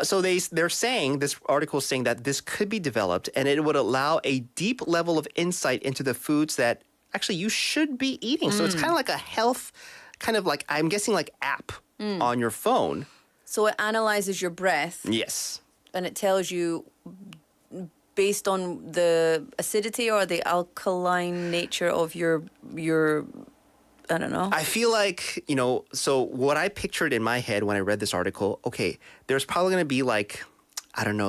So they're saying, this article is saying that this could be developed, and it would allow a deep level of insight into the foods that actually you should be eating. So it's kind of like a health, I'm guessing app on your phone. So it analyzes your breath. Yes. And it tells you based on the acidity or the alkaline nature of your I don't know. I feel like, so what I pictured in my head when I read this article, okay, there's probably going to be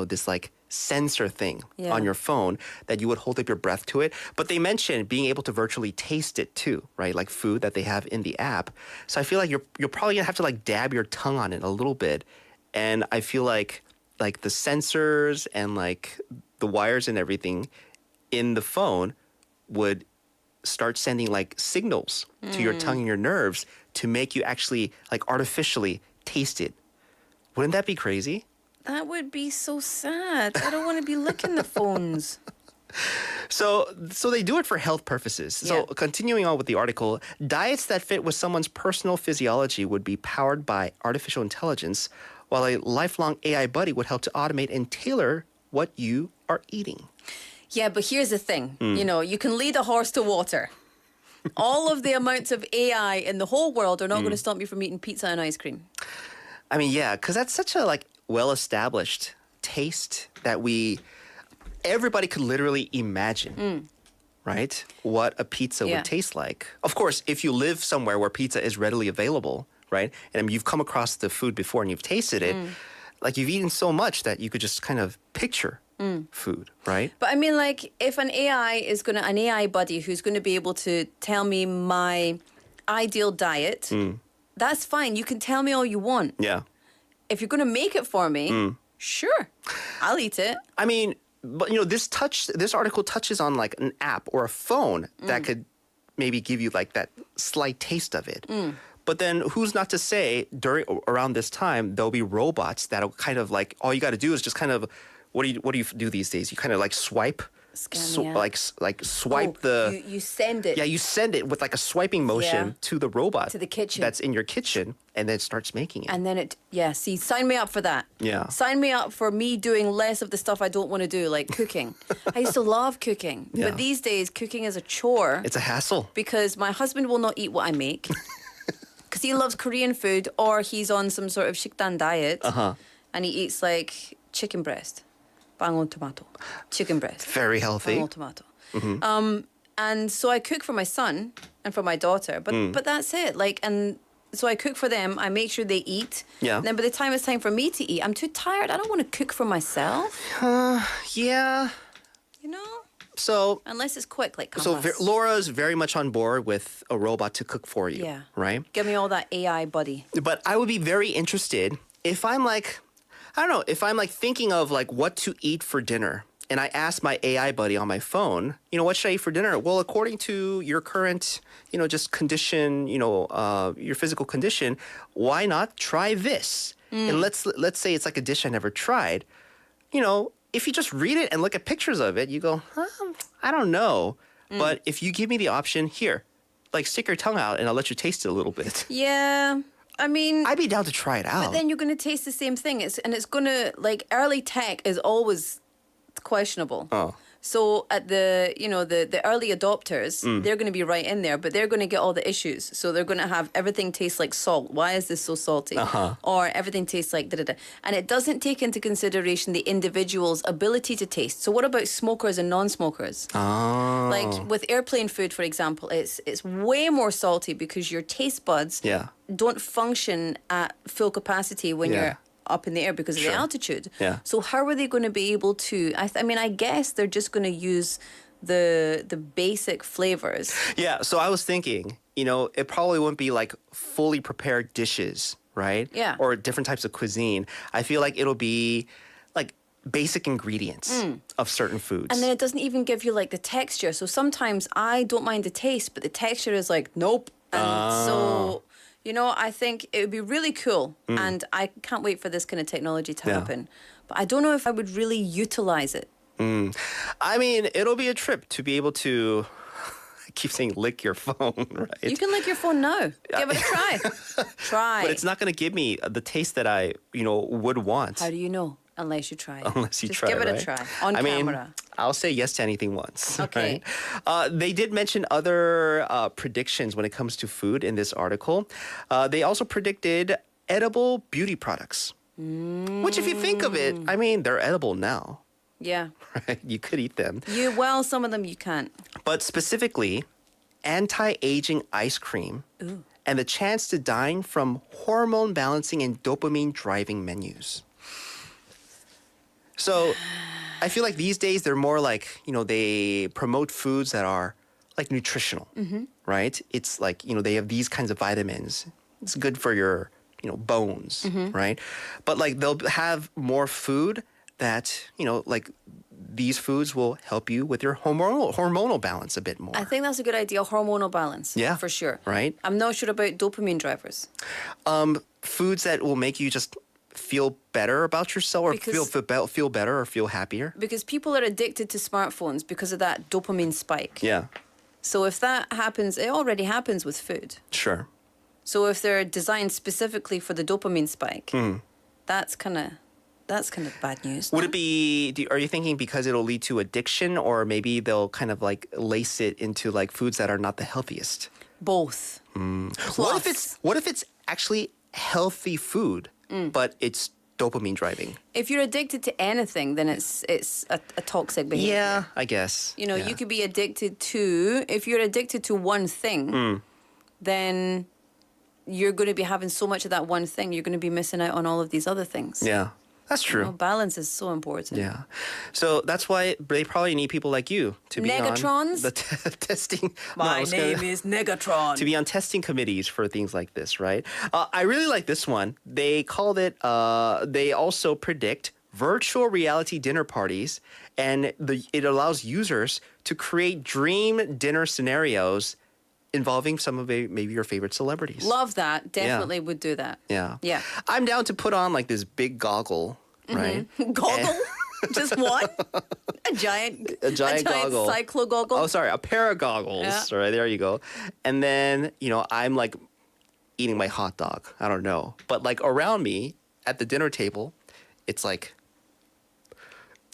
this sensor thing on your phone that you would hold up your breath to it. But they mentioned being able to virtually taste it too, right? Like food that they have in the app. So I feel like you're probably going to have to dab your tongue on it a little bit. And I feel like the sensors and the wires and everything in the phone would start sending signals to your tongue and your nerves to make you actually artificially taste it. Wouldn't that be crazy? That would be so sad. I don't want to be licking the phones. So they do it for health purposes. So continuing on with the article, diets that fit with someone's personal physiology would be powered by artificial intelligence, while a lifelong AI buddy would help to automate and tailor what you are eating. Yeah, but here's the thing. You can lead a horse to water. All of the amounts of AI in the whole world are not going to stop you from eating pizza and ice cream. I mean, yeah, because that's such a well-established taste that everybody could literally imagine, right? What a pizza would taste like. Of course, if you live somewhere where pizza is readily available, right? And you've come across the food before and you've tasted it, you've eaten so much that you could just kind of picture food, right? But I mean, if an AI buddy who's going to be able to tell me my ideal diet that's fine. You can tell me all you want. Yeah. If you're going to make it for me, sure, I'll eat it. I mean, but this article touches on like an app or a phone that could maybe give you like that slight taste of it. But then who's not to say around this time there'll be robots that'll kind of like all you got to do is just kind of what do you do these days? You kind of like swipe. Like swipe you send it. Yeah, you send it with like a swiping motion to the robot. To the kitchen. That's in your kitchen, and then it starts making it. And then see, sign me up for that. Yeah. Sign me up for me doing less of the stuff I don't want to do, like cooking. I used to love cooking. Yeah. But these days, cooking is a chore. It's a hassle. Because my husband will not eat what I make. Because he loves Korean food, or he's on some sort of 식단 diet. And he eats like chicken breast. Bangon tomato, chicken breast. Very healthy. Bangon tomato. And so I cook for my son and for my daughter, but that's it. Like, and so I cook for them. I make sure they eat. Yeah. And then by the time it's time for me to eat, I'm too tired. I don't want to cook for myself. Yeah. You know. So unless it's quick, like Laura's very much on board with a robot to cook for you. Yeah. Right. Give me all that AI buddy. But I would be very interested if I'm like. I don't know, if I'm like thinking of like what to eat for dinner and I ask my AI buddy on my phone, what should I eat for dinner? Well, according to your current, just condition, your physical condition, why not try this? And let's say it's like a dish I never tried. If you just read it and look at pictures of it, you go, I don't know. But if you give me the option here, like stick your tongue out and I'll let you taste it a little bit. Yeah. I mean, I'd be down to try it out. But then you're going to taste the same thing. It's going to, like, early tech is always questionable. Oh. So at the early adopters, they're going to be right in there, but they're going to get all the issues. So they're going to have everything taste like salt. Why is this so salty? Or everything tastes like da-da-da. And it doesn't take into consideration the individual's ability to taste. So what about smokers and non-smokers? Oh. Like with airplane food, for example, it's way more salty because your taste buds don't function at full capacity when you're up in the air because of the altitude. Yeah. So how are they going to be able to? I mean, I guess they're just going to use the basic flavors. Yeah. So I was thinking, it probably wouldn't be like fully prepared dishes, right? Yeah. Or different types of cuisine. I feel like it'll be like basic ingredients of certain foods. And then it doesn't even give you like the texture. So sometimes I don't mind the taste, but the texture is like nope. And so. I think it would be really cool, and I can't wait for this kind of technology to happen. But I don't know if I would really utilize it. I mean, it'll be a trip to be able to, I keep saying lick your phone, right? You can lick your phone now. Give it a try. Try. But it's not going to give me the taste that I, would want. How do you know? Unless you try it. Unless you Just try, give it right? a try on camera. I'll say yes to anything once. Okay. Right? They did mention other predictions when it comes to food in this article. They also predicted edible beauty products, which if you think of it, I mean, they're edible now. Yeah. Right? You could eat them. Some of them you can't. But specifically, anti-aging ice cream and the chance to dine from hormone balancing and dopamine driving menus. So I feel like these days they're more like, they promote foods that are like nutritional, right? It's like, they have these kinds of vitamins. It's good for your, bones, right? But like they'll have more food that, like these foods will help you with your hormonal balance a bit more. I think that's a good idea, hormonal balance. Yeah. For sure. Right? I'm not sure about dopamine drivers. Foods that will make you just feel better about yourself or feel better or feel happier. Because people are addicted to smartphones because of that dopamine spike. Yeah. So if that happens, it already happens with food. Sure. So if they're designed specifically for the dopamine spike, that's kind of bad news. Would it be, are you thinking because it'll lead to addiction or maybe they'll kind of like lace it into like foods that are not the healthiest? Both. What if it's actually healthy food, but it's dopamine driving? If you're addicted to anything, then it's a toxic behavior. Yeah, I guess. You could be addicted to, if you're addicted to one thing, then you're going to be having so much of that one thing, you're going to be missing out on all of these other things. Yeah. That's true. Balance is so important. Yeah. So that's why they probably need people like you to be Negatrons? on the testing. My name is Negatron. To be on testing committees for things like this, right? I really like this one. They called it, they also predict virtual reality dinner parties, and it allows users to create dream dinner scenarios involving some of maybe your favorite celebrities. Love that. Definitely would do that. Yeah. Yeah. I'm down to put on like this big goggle, right? Goggle? Just one? A giant goggle. cyclo goggle? Oh, sorry, a pair of goggles. Yeah. Right, there you go. And then, I'm like eating my hot dog. I don't know. But like around me at the dinner table, it's like,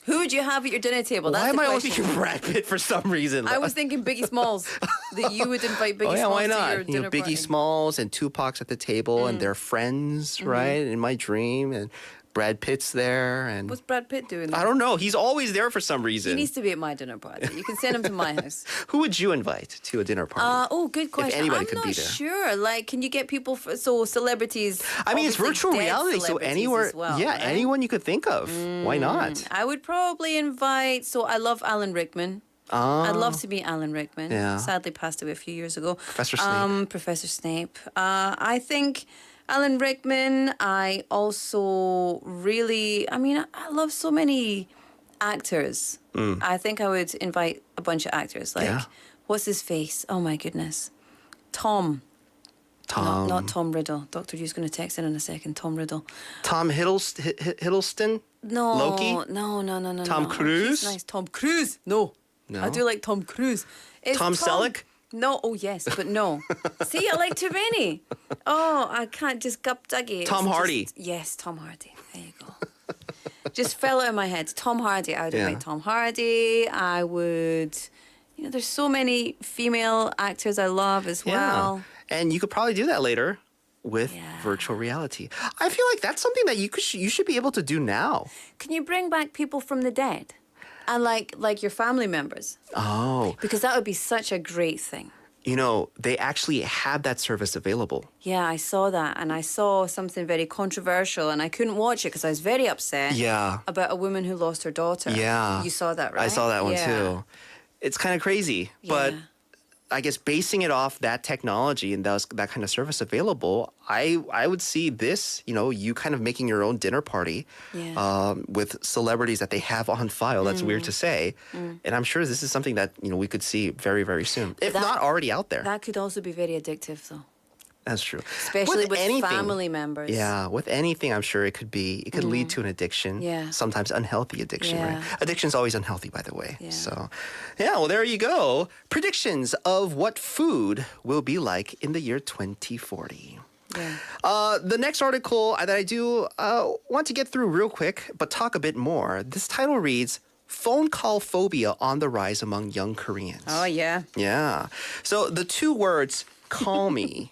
who would you have at your dinner table? That's why am the I always question. thinking Brad Pitt for some reason? I was thinking Biggie Smalls. That you would invite Biggie Oh yeah, Smalls why to not? your dinner Biggie party. Smalls and Tupac's at the table, and they're friends, right? In my dream, and Brad Pitt's there, and What's Brad Pitt doing there? I don't know. He's always there for some reason. He needs to be at my dinner party. You can send him to my house. Who would you invite to a dinner party? Good question. anybody I'm could not be there. sure. Like, can you get people? So celebrities. I mean, it's obviously virtual dead reality, so celebrities anywhere, as well, yeah, right? anyone you could think of. Why not? I would probably invite. So I love Alan Rickman. I'd love to meet Alan Rickman. Yeah. Sadly passed away a few years ago. Professor Snape. Professor Snape. I think Alan Rickman. I also really. I mean, I love so many actors. I think I would invite a bunch of actors. Like, what's his face? Oh my goodness, Tom. Not Tom Riddle. Dr. Hugh's going to text in a second. Tom Riddle. Tom Hiddleston? No. Loki? No. Tom Cruise? He's nice. Tom Cruise. No. I do like Tom Cruise. It's Tom Selleck? No. Oh, yes, but no. See, I like too many. Oh, I can't just gup duggy. Tom Hardy. Yes, Tom Hardy. There you go. Just fell out of my head. Tom Hardy. I would invite Tom Hardy. I would... there's so many female actors I love as well. And you could probably do that later with virtual reality. I feel like that's something that you should be able to do now. Can you bring back people from the dead? And like your family members? Oh. Because that would be such a great thing. They actually have that service available. Yeah, I saw that. And I saw something very controversial, and I couldn't watch it because I was very upset about a woman who lost her daughter. Yeah. You saw that, right? I saw that one too. It's kind of crazy, but I guess basing it off that technology and that kind of service available, I would see this, you kind of making your own dinner party with celebrities that they have on file. That's weird to say. And I'm sure this is something that, we could see very, very soon, if not already out there. That could also be very addictive, though. That's true. Especially with family members. Yeah, with anything, I'm sure it could lead to an addiction. Yeah. Sometimes unhealthy addiction, right? Addiction's always unhealthy, by the way. Yeah. So, well, there you go. Predictions of what food will be like in the year 2040. Yeah. The next article that I do want to get through real quick, but talk a bit more. This title reads, Phone call phobia on the rise among young Koreans. Oh, yeah. Yeah. So the two words, call me,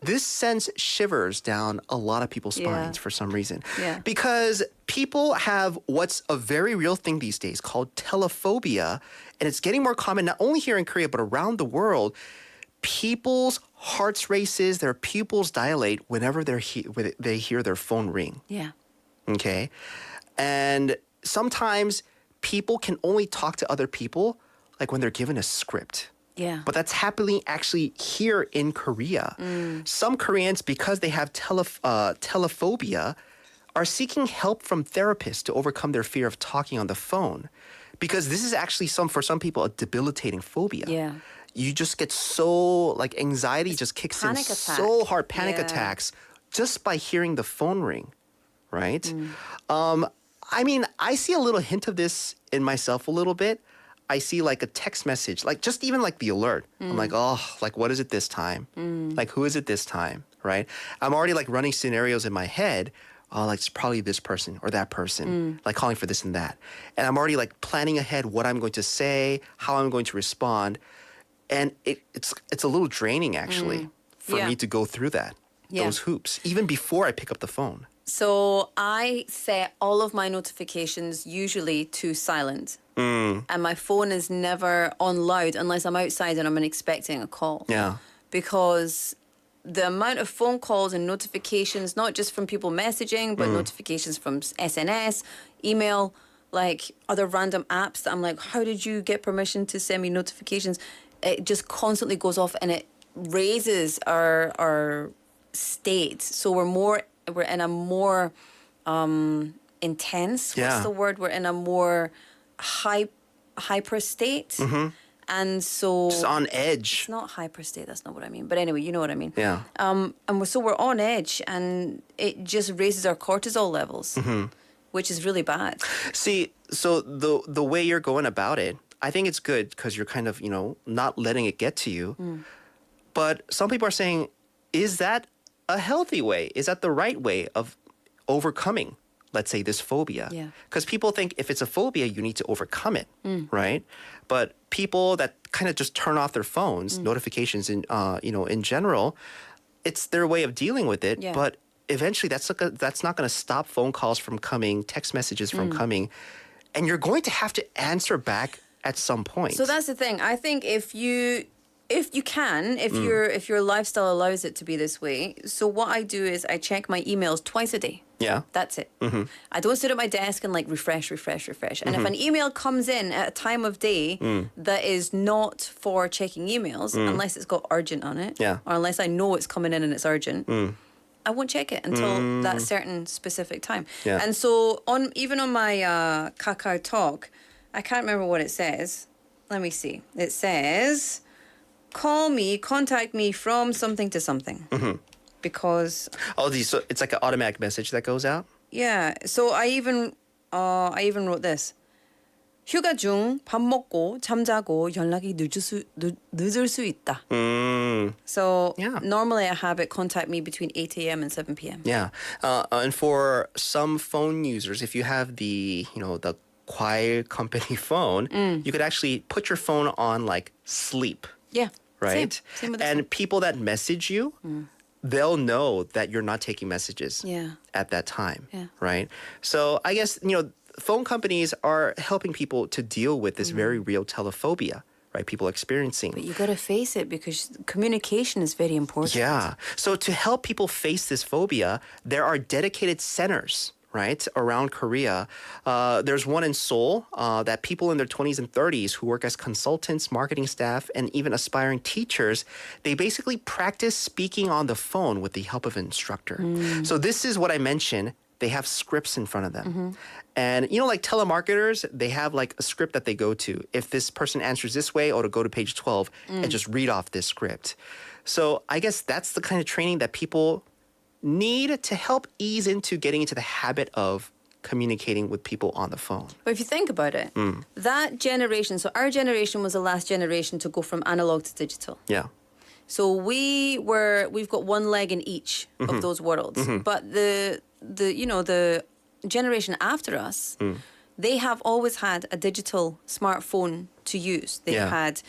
this sends shivers down a lot of people's spines for some reason. Yeah. Because people have what's a very real thing these days called telephobia, and it's getting more common not only here in Korea, but around the world. People's hearts races, their pupils dilate whenever they hear their phone ring. Yeah. Okay? And sometimes people can only talk to other people like when they're given a script. Yeah. But that's happening actually here in Korea. Some Koreans, because they have telephobia, are seeking help from therapists to overcome their fear of talking on the phone. Because this is actually for some people a debilitating phobia. Yeah. You just get so, anxiety just kicks in panic so attack. hard, panic attacks, just by hearing the phone ring, right? I mean, I see a little hint of this in myself a little bit. I see a text message, just even the alert. I'm like, oh, what is it this time? Who is it this time, right? I'm already running scenarios in my head. Oh, it's probably this person or that person, calling for this and that. And I'm already planning ahead what I'm going to say, how I'm going to respond. And it's a little draining actually for me to go through those hoops, even before I pick up the phone. So I set all of my notifications usually to silent. And my phone is never on loud unless I'm outside and I'm expecting a call. Yeah. Because the amount of phone calls and notifications, not just from people messaging, but notifications from SNS, email, like other random apps that I'm like, how did you get permission to send me notifications? It just constantly goes off and it raises our state. So we're in a more intense, what's the word? We're in a more hyper state. And so just on edge. It's not hyper state, that's not what I mean. But anyway, you know what I mean. Yeah. And we're on edge and it just raises our cortisol levels, which is really bad. See, so the way you're going about it, I think it's good because you're kind of, not letting it get to you. But some people are saying, is that a healthy way? Is that the right way of overcoming, let's say, this phobia? Yeah. Because people think if it's a phobia, you need to overcome it, right? But people that kind of just turn off their phones, notifications in general, it's their way of dealing with it. Yeah. But eventually that's not going to stop phone calls from coming, text messages from coming. And you're going to have to answer back at some point. So that's the thing. I think if your lifestyle allows it to be this way. So what I do is I check my emails twice a day. Yeah. That's it. I don't sit at my desk and like refresh. And if an email comes in at a time of day that is not for checking emails, unless it's got urgent on it, or unless I know it's coming in and it's urgent, I won't check it until that certain specific time. Yeah. And so even on my Kakao Talk, I can't remember what it says. Let me see. It says, contact me from something to something. Because so it's like an automatic message that goes out? Yeah. So I even wrote this. 휴가 중 밥 먹고 잠자고 연락이 늦을 수 있다. So normally I have it contact me between 8 a.m. and 7 p.m. Yeah. And for some phone users, if you have the quiet company phone, you could actually put your phone on like sleep. Yeah. Right? Same with this and one. people that message you, they'll know that you're not taking messages at that time. Yeah. Right? So I guess, phone companies are helping people to deal with this very real telephobia, right? People experiencing. But you got to face it because communication is very important. Yeah. So to help people face this phobia, there are dedicated centers, right, around Korea. There's one in Seoul that people in their 20s and 30s who work as consultants, marketing staff, and even aspiring teachers, they basically practice speaking on the phone with the help of an instructor. So this is what I mentioned. They have scripts in front of them. And, like telemarketers, they have like a script that they go to. If this person answers this way, to go to page 12 and just read off this script. So I guess that's the kind of training that people need to help ease into getting into the habit of communicating with people on the phone. But if you think about it, that generation, so our generation was the last generation to go from analog to digital. Yeah. So we've got one leg in each of those worlds. But the generation after us, they have always had a digital smartphone to use. They've had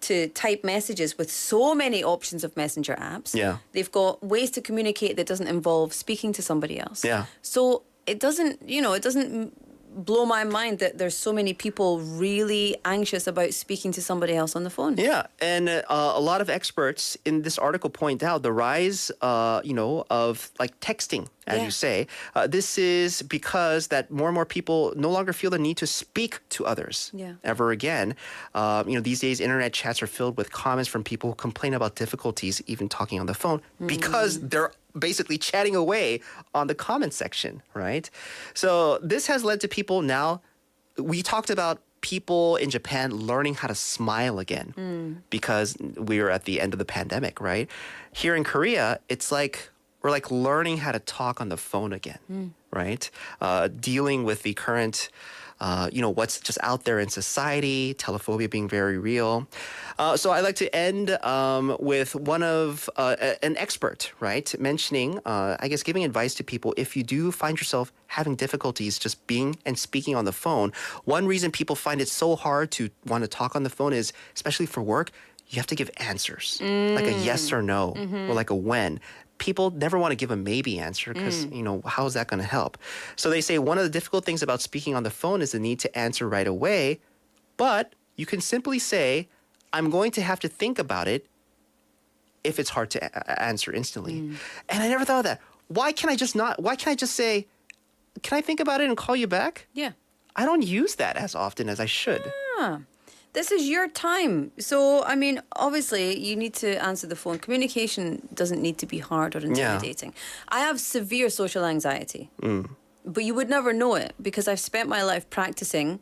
to type messages with so many options of messenger apps. Yeah. They've got ways to communicate that doesn't involve speaking to somebody else. Yeah. So it doesn't blow my mind that there's so many people really anxious about speaking to somebody else on the phone. Yeah, and a lot of experts in this article point out the rise, of like texting, as you say. This is because that more and more people no longer feel the need to speak to others ever again. These days, internet chats are filled with comments from people who complain about difficulties even talking on the phone because they're basically chatting away on the comment section, right? So this has led to people now, we talked about people in Japan learning how to smile again because we are at the end of the pandemic, right? Here in Korea, it's like we're like learning how to talk on the phone again, right? Dealing with the current what's just out there in society, telephobia being very real. So I'd like to end with one of an expert, right, mentioning, giving advice to people if you do find yourself having difficulties just being and speaking on the phone. One reason people find it so hard to want to talk on the phone is, especially for work, you have to give answers, like a yes or no, or like a when. People never want to give a maybe answer because, how is that going to help? So they say one of the difficult things about speaking on the phone is the need to answer right away. But you can simply say, I'm going to have to think about it if it's hard to answer instantly. And I never thought of that. Why can't I just say, can I think about it and call you back? Yeah. I don't use that as often as I should. This is your time. So, I mean, obviously, you need to answer the phone. Communication doesn't need to be hard or intimidating. I have severe social anxiety, but you would never know it because I've spent my life practicing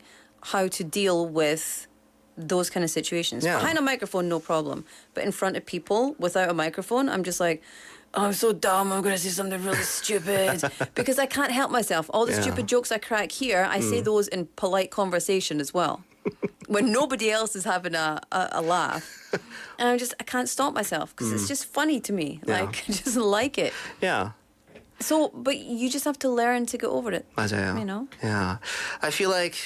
how to deal with those kind of situations. Yeah. Behind a microphone, no problem. But in front of people without a microphone, I'm just like, oh, I'm so dumb, I'm going to say something really stupid. Because I can't help myself. All the stupid jokes I crack here, I say those in polite conversation as well. When nobody else is having a laugh. And I can't stop myself because it's just funny to me. Like, I just like it. Yeah. So, but you just have to learn to get over it. 맞아요. You know? Yeah. I feel like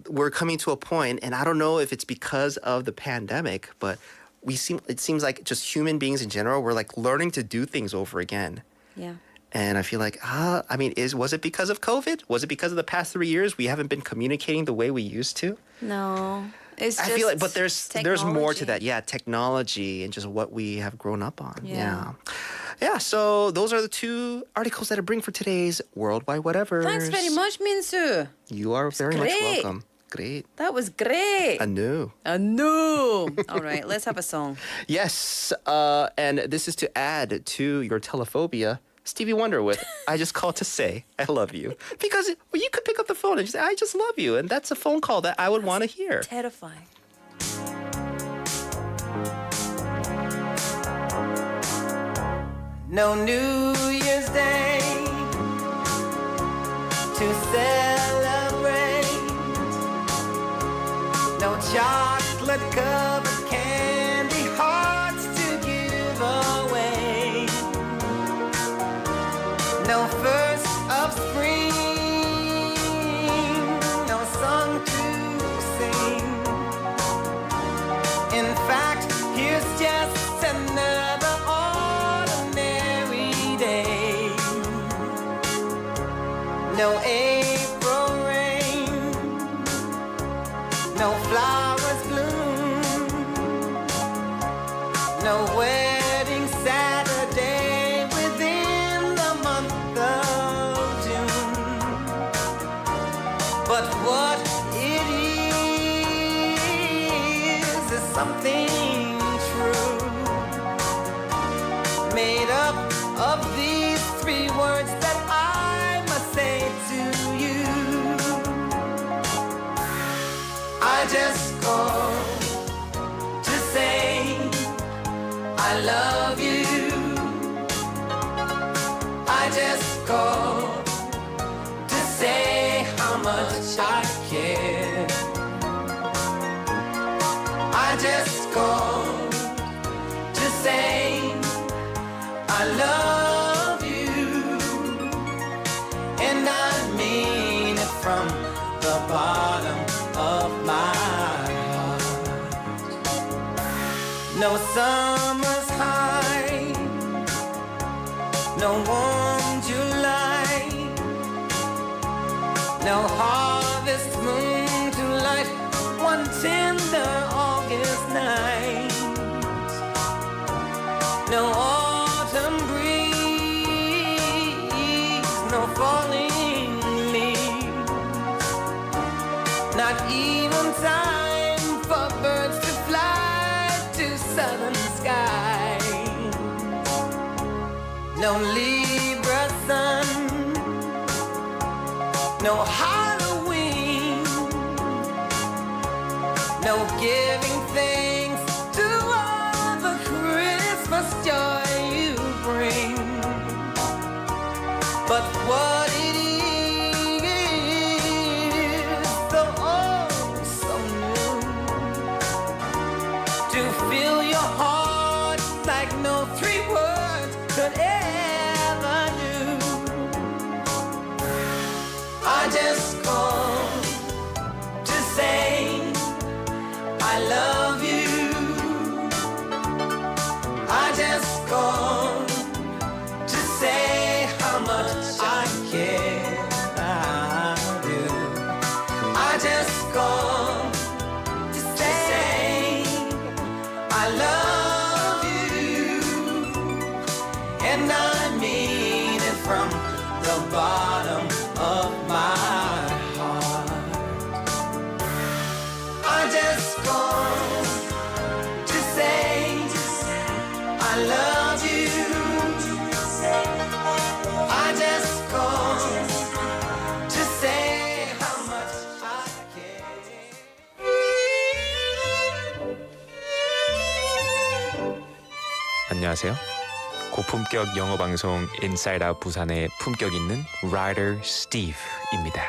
we're coming to a point, and I don't know if it's because of the pandemic, but it seems like just human beings in general, we're like learning to do things over again. Yeah. And I feel like, was it because of COVID? Was it because of the past 3 years we haven't been communicating the way we used to? No. It's just I feel like, but there's more to technology. that. Yeah, technology and just what we have grown up on. Yeah. Yeah, so those are the 2 articles that I bring for today's Worldwide Whatever. Thanks very much, Minsu. You are very much great. welcome. Great. That was great. I know. All right, let's have a song. Yes, and this is to add to your telephobia. Stevie Wonder with I Just Called to Say I Love You. Because you could pick up the phone and just say, I just love you. And that's a phone call that I would want to hear. Terrifying. No New Year's Day to celebrate. No chocolate covered candy hearts to give away. No first of spring, no song to sing. In fact, here's just another ordinary day. No April rain, no flowers bloom, no wedding Saturday within the month of June. But what it is something true, made up of these 3 words that I must say to you. I just called to say I love you. I just called to say how much I care. I just called to say I love you, and I mean it from the bottom of my heart. No summer's high, no warm July, no harvest moon to light one tender August night. No autumn breeze, no falling leaves, not even time for birds to fly to southern skies. No Libra sun, no Halloween, no giving thanks to all the Christmas joy you bring. But what it is, so oh so new, to fill your heart like no 3 words could ever do. I just called to say I love you. I just called to say how much I care. I do. I just called to say I love you. I just called to say I love you. I just called to say how much I care. 안녕하세요. 고품격 영어 방송 Inside Out 부산의 품격 있는 Writer Steve입니다.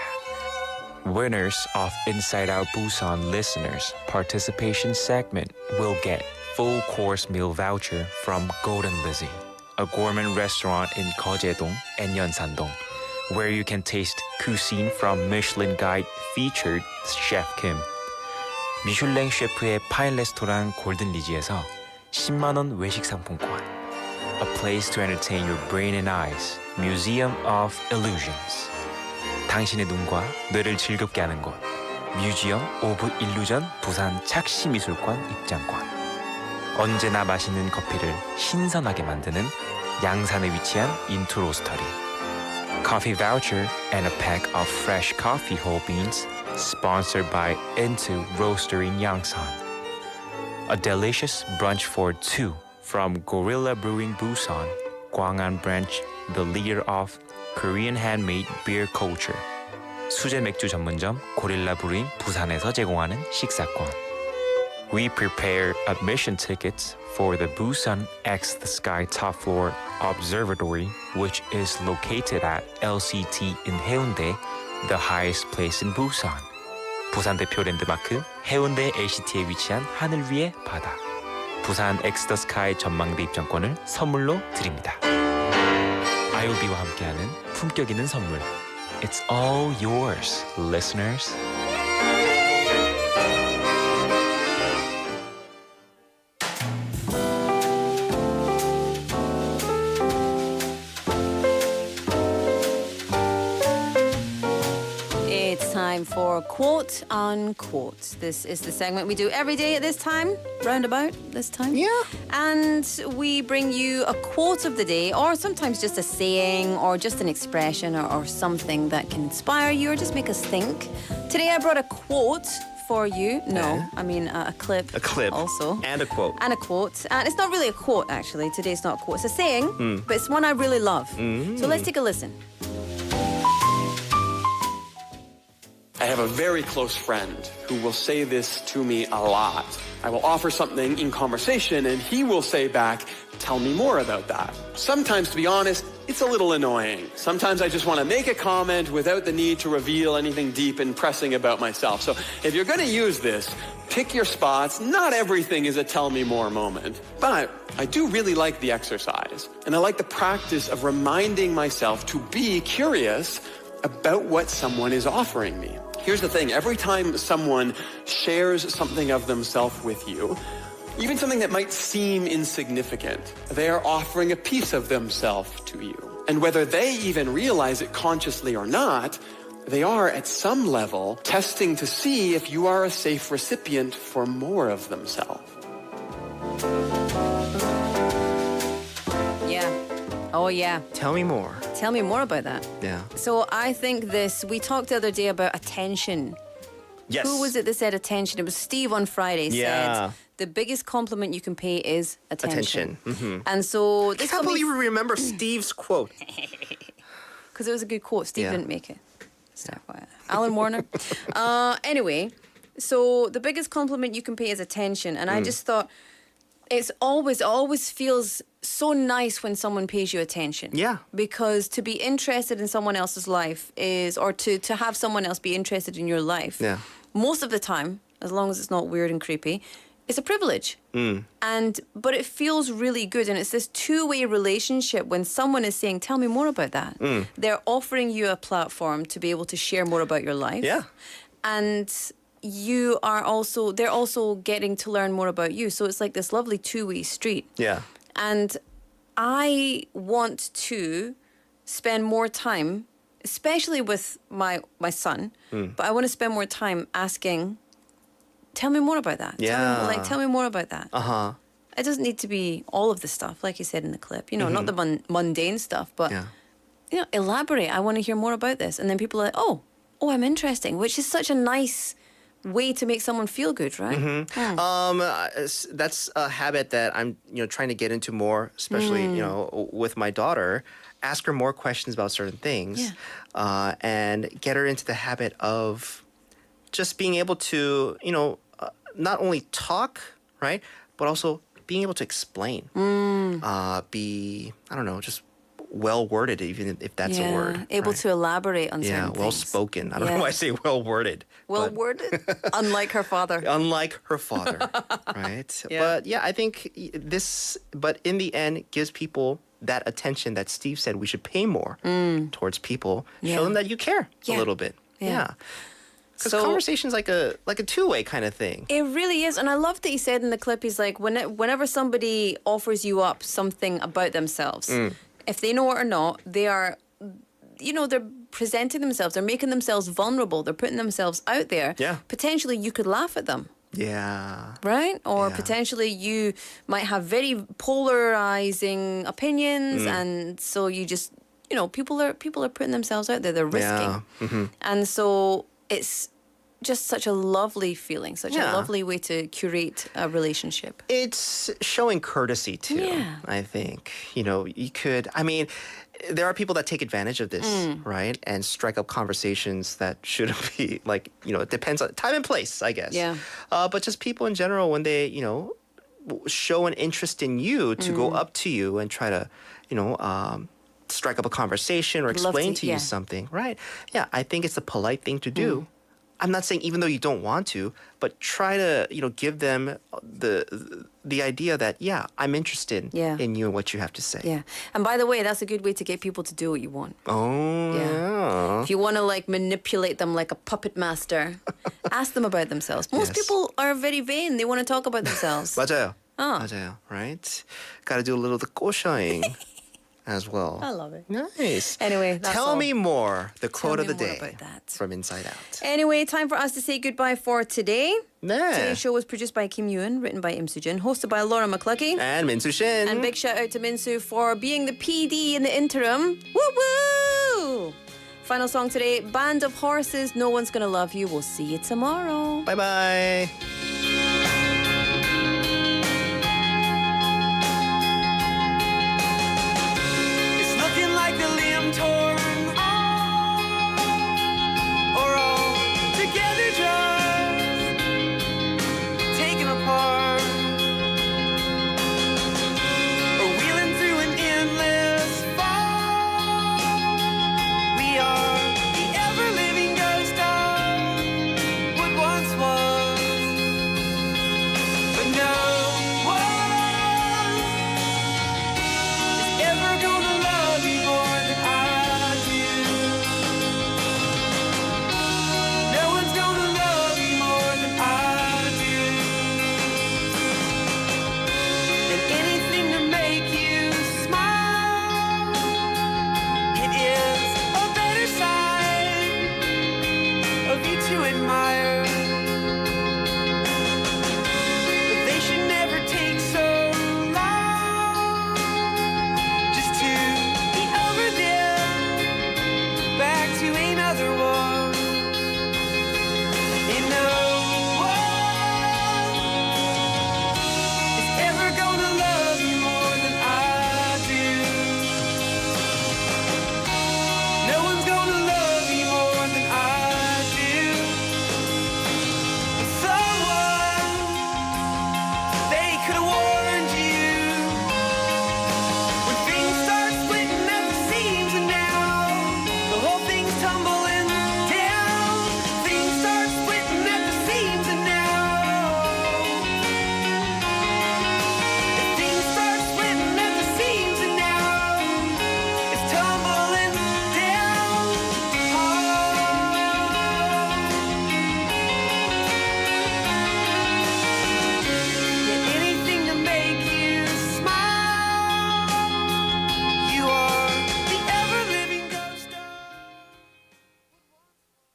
Winners of Inside Out Busan listeners participation segment will get full course meal voucher from Golden Lizzie, a gourmet restaurant in Gyeonggi-dong and Yeonsan-dong, where you can taste cuisine from Michelin Guide featured Chef Kim. 미슐랭 셰프의 파인 레스토랑 골든 리지에서 10만 원 외식 상품권. A place to entertain your brain and eyes. Museum of Illusions. 당신의 눈과 뇌를 즐겁게 하는 곳. Museum of Illusion 부산 착시미술관 입장권. 언제나 맛있는 커피를 신선하게 만드는 양산에 위치한 인투 로스터리. Coffee voucher and a pack of fresh coffee whole beans sponsored by Into Roastery in Yangsan. A delicious brunch for two from Gorilla Brewing Busan, Gwangan branch, the leader of Korean handmade beer culture. 수제 맥주 전문점 고릴라 브루잉 부산에서 제공하는 식사권. We prepare admission tickets for the Busan X the Sky Top Floor Observatory, which is located at LCT in Haeundae, the highest place in Busan. 부산 대표 랜드마크 해운대 LCT에 위치한 하늘 위의 바다. 부산 X the Sky 전망대 입장권을 선물로 드립니다. IOB와 함께하는 품격 있는 선물. It's all yours, listeners. It's time for Quote Unquote. This is the segment we do every day at this time, roundabout this time. Yeah. And we bring you a quote of the day, or sometimes just a saying, or just an expression, or something that can inspire you or just make us think. Today I brought a quote for you. No, I mean a clip. A clip. Also. And a quote. And a quote. And it's not really a quote, actually. Today's not a quote. It's a saying, but it's one I really love. So let's take a listen. I have a very close friend who will say this to me a lot. I will offer something in conversation and he will say back, tell me more about that. Sometimes, to be honest, it's a little annoying. Sometimes I just want to make a comment without the need to reveal anything deep and pressing about myself. So if you're going to use this, pick your spots. Not everything is a tell me more moment. But I do really like the exercise. And I like the practice of reminding myself to be curious about what someone is offering me. Here's the thing, every time someone shares something of themselves with you, even something that might seem insignificant, they are offering a piece of themselves to you. And whether they even realize it consciously or not, they are at some level testing to see if you are a safe recipient for more of themselves. Yeah. Oh, yeah. Tell me more. Tell me more about that. Yeah. So I think we talked the other day about attention. Yes. Who was it that said attention? It was Steve on Friday said the biggest compliment you can pay is attention. And so this I can't believe you remember Steve's quote. Because it was a good quote. Steve didn't make it. So, Alan Warner. Anyway, so the biggest compliment you can pay is attention. And I just thought it always feels so nice when someone pays you attention. Yeah. Because to be interested in someone else's life or to have someone else be interested in your life, most of the time, as long as it's not weird and creepy, it's a privilege. But it feels really good. And it's this two-way relationship when someone is saying, tell me more about that. They're offering you a platform to be able to share more about your life. Yeah. And they're also getting to learn more about you. So it's like this lovely two-way street. Yeah. And I want to spend more time, especially with my son, but I want to spend more time asking, tell me more about that. Yeah. Tell me more about that. Uh-huh. It doesn't need to be all of the stuff, like you said in the clip. Not the mundane stuff, but elaborate. I want to hear more about this. And then people are like, oh, I'm interesting, which is such a nice way to make someone feel good, right? That's a habit that I'm, trying to get into more, especially, with my daughter. Ask her more questions about certain things, and get her into the habit of just being able to, not only talk, right, but also being able to explain. Be, I don't know, just well-worded, even if that's a word. Able right? to elaborate on certain things. Well-spoken. I don't know why I say well-worded. Well-worded? Unlike her father. Unlike her father, right? But yeah, I think but in the end, gives people that attention that Steve said we should pay more towards people. Show them that you care a little bit. Yeah. Because conversation's like a two-way kind of thing. It really is. And I love that he said in the clip, he's like, whenever somebody offers you up something about themselves, if they know it or not, they are, they're presenting themselves, they're making themselves vulnerable, they're putting themselves out there. Yeah. Potentially you could laugh at them. Yeah. Right? Or potentially you might have very polarizing opinions, and so you just, people are putting themselves out there, they're risking. And so it's just such a lovely feeling, such a lovely way to curate a relationship. It's showing courtesy too, I think. There are people that take advantage of this, right? And strike up conversations that shouldn't be it depends on time and place, I guess. Yeah. But just people in general, when they, show an interest in you to go up to you and try to, strike up a conversation or explain to you something, right? Yeah, I think it's a polite thing to do. I'm not saying even though you don't want to, but try to, give them the idea that, I'm interested in you and what you have to say. Yeah. And by the way, that's a good way to get people to do what you want. Oh, yeah. If you want to manipulate them like a puppet master, ask them about themselves. Most people are very vain. They want to talk about themselves. 맞아요. 맞아요. Right? Got to do a little of the 꼬셔ing as well. I love it. Nice. Anyway, that's Tell all. me more. The quote of the day about that. from Inside Out. Anyway, time for us to say goodbye for today. 네. Today's show was produced by Kim Yoon, written by Im Soo-jin, hosted by Laura McCluckey. And Min-Soo Shin. And big shout out to Min-Soo for being the PD in the interim. Woo-woo! Final song today, Band of Horses, No One's Gonna Love You. We'll see you tomorrow. Bye-bye.